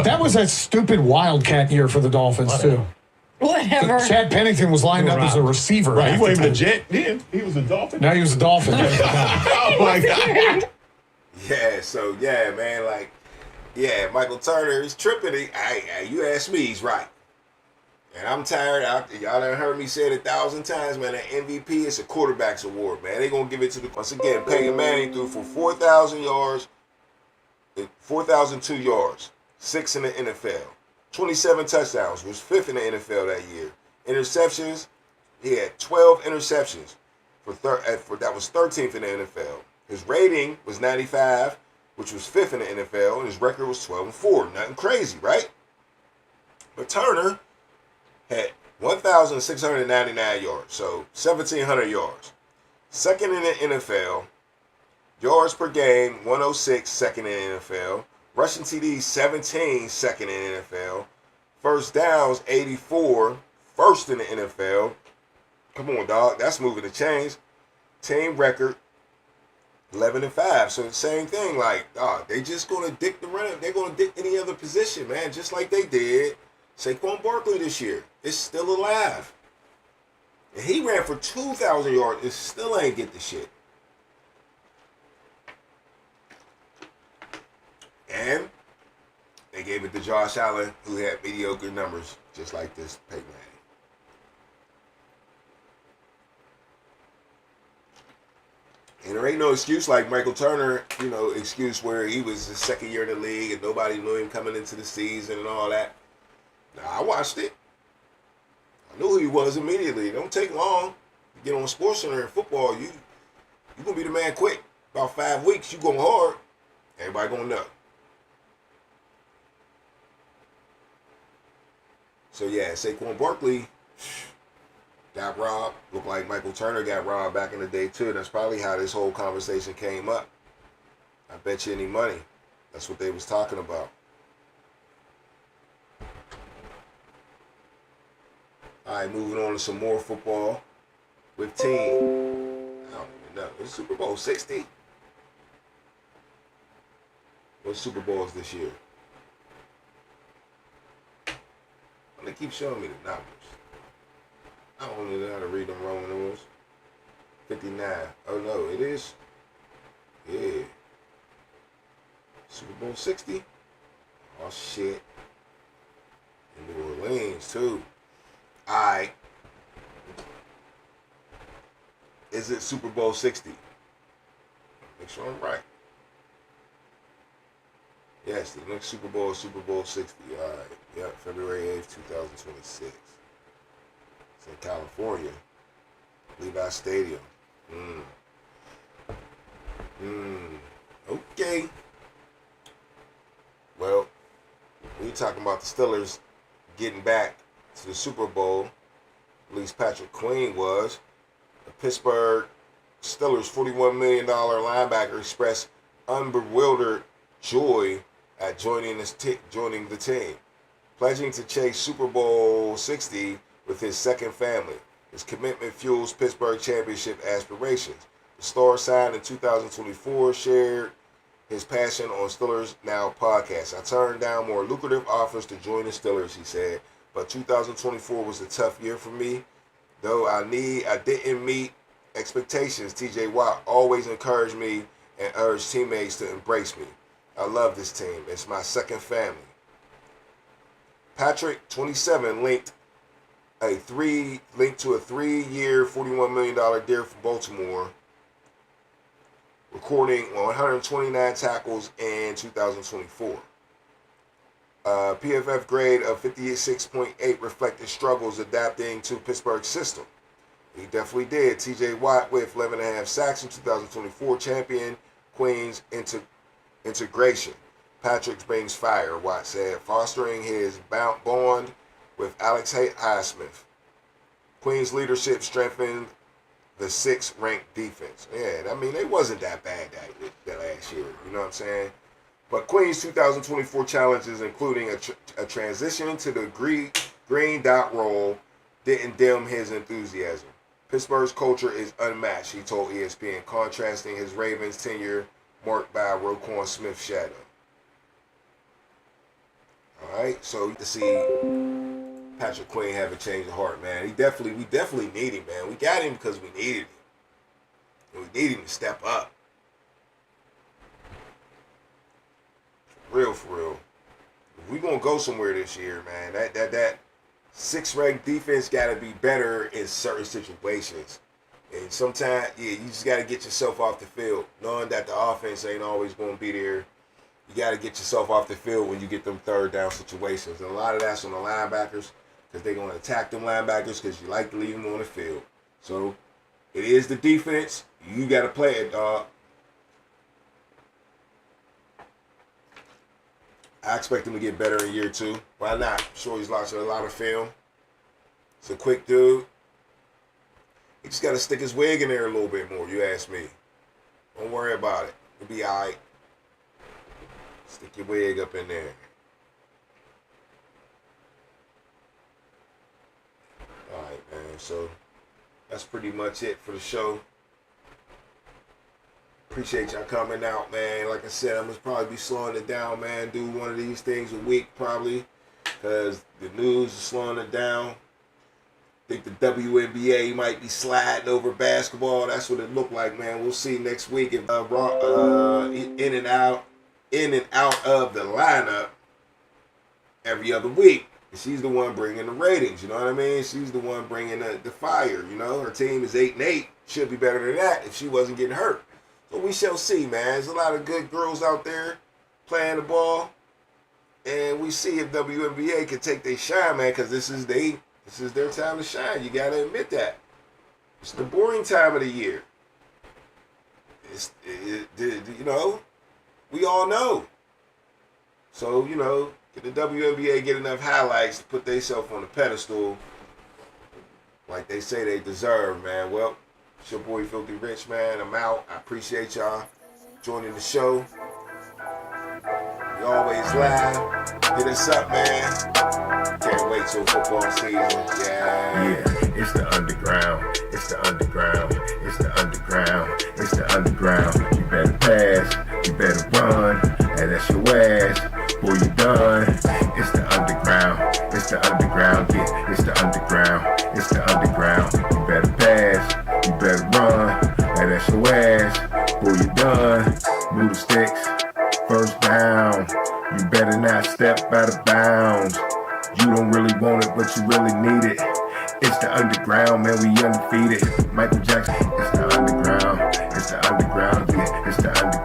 That was that stupid Wildcat year for the Dolphins, too. Whatever. Chad Pennington was lined up as a receiver. Right, he wasn't even a Jet then. He was a Dolphin. Now he was a Dolphin. Oh, my God. Yeah, so, yeah, man, Michael Turner is tripping. You asked me, he's right. And I'm tired. Y'all done heard me say it 1,000 times, man. That MVP is a quarterback's award, man. They going to give it to once again, Peyton Manning threw for 4,000 yards, 4,002 yards, 6 in the NFL. 27 touchdowns, was 5th in the NFL that year. Interceptions, he had 12 interceptions. That was 13th in the NFL. His rating was 95, which was 5th in the NFL, and his record was 12-4. Nothing crazy, right? But Turner had 1,699 yards, so 1,700 yards. Second in the NFL, yards per game, 106, second in the NFL. Rushing TDs, 17, second in the NFL. First downs, 84, first in the NFL. Come on, dog. That's moving the chains. Team record, 11-5. So the same thing, they just going to dick the running. They're going to dick any other position, man, just like they did Saquon Barkley this year. It's still alive. And he ran for 2,000 yards. It still ain't get the shit. And they gave it to Josh Allen, who had mediocre numbers, just like this Peyton Manning. And there ain't no excuse like Michael Turner, excuse where he was his second year in the league and nobody knew him coming into the season and all that. Nah, I watched it. I knew who he was immediately. It don't take long. You get on SportsCenter in football, you gonna be the man quick. About 5 weeks, you going hard. Everybody gonna know. So yeah, Saquon Barkley got robbed. Looked like Michael Turner got robbed back in the day too. That's probably how this whole conversation came up. I bet you any money. That's what they was talking about. All right, moving on to some more football with team. I don't even know. Is Super Bowl 60? What Super Bowls this year? They keep showing me the numbers. I don't know how to read them Roman numerals. 59. Oh no, it is. Yeah. Super Bowl 60. Oh shit. In New Orleans too. Alright. Is it Super Bowl 60? Make sure I'm right. Yes, the next Super Bowl is Super Bowl 60. Alright. Yep, February 8th, 2026. It's in California. Levi Stadium. Okay. Well, we talking about the Steelers getting back to the Super Bowl. At least Patrick Queen was. The Pittsburgh Steelers $41 million linebacker expressed unbewildered joy at joining the team, pledging to chase Super Bowl 60 with his second family. His commitment fuels Pittsburgh championship aspirations. The star signed in 2024 shared his passion on Steelers Now podcast. I turned down more lucrative offers to join the Steelers, he said, but 2024 was a tough year for me. Though I didn't meet expectations, TJ Watt always encouraged me and urged teammates to embrace me. I love this team. It's my second family. Patrick, 27, linked to a 3-year, $41 million deal for Baltimore, recording 129 tackles in 2024. PFF grade of 56.8 reflected struggles adapting to Pittsburgh's system. He definitely did. TJ Watt with 11.5 sacks in 2024, champion Queen's integration. Patrick brings fire, Watt said, fostering his bond with Alex Highsmith. Queen's leadership strengthened the 6th-ranked defense. Yeah, I mean, it wasn't that bad that last year, you know what I'm saying? But Queen's 2024 challenges, including a transition to the green dot role, didn't dim his enthusiasm. Pittsburgh's culture is unmatched, he told ESPN, contrasting his Ravens tenure marked by Roquan Smith's shadow. All right, so to see Patrick Queen have a change of heart, man. We definitely need him, man. We got him because we needed him. And we need him to step up. For real. If we gonna go somewhere this year, man, that 6th-ranked defense gotta be better in certain situations. And sometimes, you just gotta get yourself off the field, knowing that the offense ain't always gonna be there. You gotta get yourself off the field when you get them 3rd down situations. And a lot of that's on the linebackers, because they're gonna attack them linebackers because you like to leave them on the field. So it is the defense. You gotta play it, dog. I expect him to get better in year 2. Why not? I'm sure he's watching a lot of film. He's a quick dude. He just got to stick his wig in there a little bit more, you ask me. Don't worry about it. It'll be all right. Stick your wig up in there. All right, man. So that's pretty much it for the show. Appreciate y'all coming out, man. Like I said, I'm going to probably be slowing it down, man. Do one of these things a week, probably, because the news is slowing it down. I think the WNBA might be sliding over basketball. That's what it looked like, man. We'll see next week if in and out of the lineup every other week. She's the one bringing the ratings, you know what I mean? She's the one bringing the fire, you know? Her team is 8-8. Should be better than that if she wasn't getting hurt. So we shall see, man. There's a lot of good girls out there playing the ball. And we see if WNBA can take their shine, man, because this is their time to shine. You got to admit that. It's the boring time of the year. You know, we all know. So, you know, can the WNBA get enough highlights to put themselves on the pedestal like they say they deserve, man? Well, it's your boy Filthy Rich, man. I'm out. I appreciate y'all joining the show. We always live. Hit us up, man. Can't wait till football season. Yeah. It's the underground. It's the underground. It's the underground. It's the underground. You better pass. You better run. And that's your ass. Boy, you done. It's the underground. It's the underground. Yeah, it's the underground. It's the underground. You better pass. You better run. And that's your ass. Boy, you done. Move the sticks. First down. You better not step out of bounds. You don't really want it, but you really need it. It's the underground, man, we undefeated. Michael Jackson, it's the underground. It's the underground, yeah, it's the underground.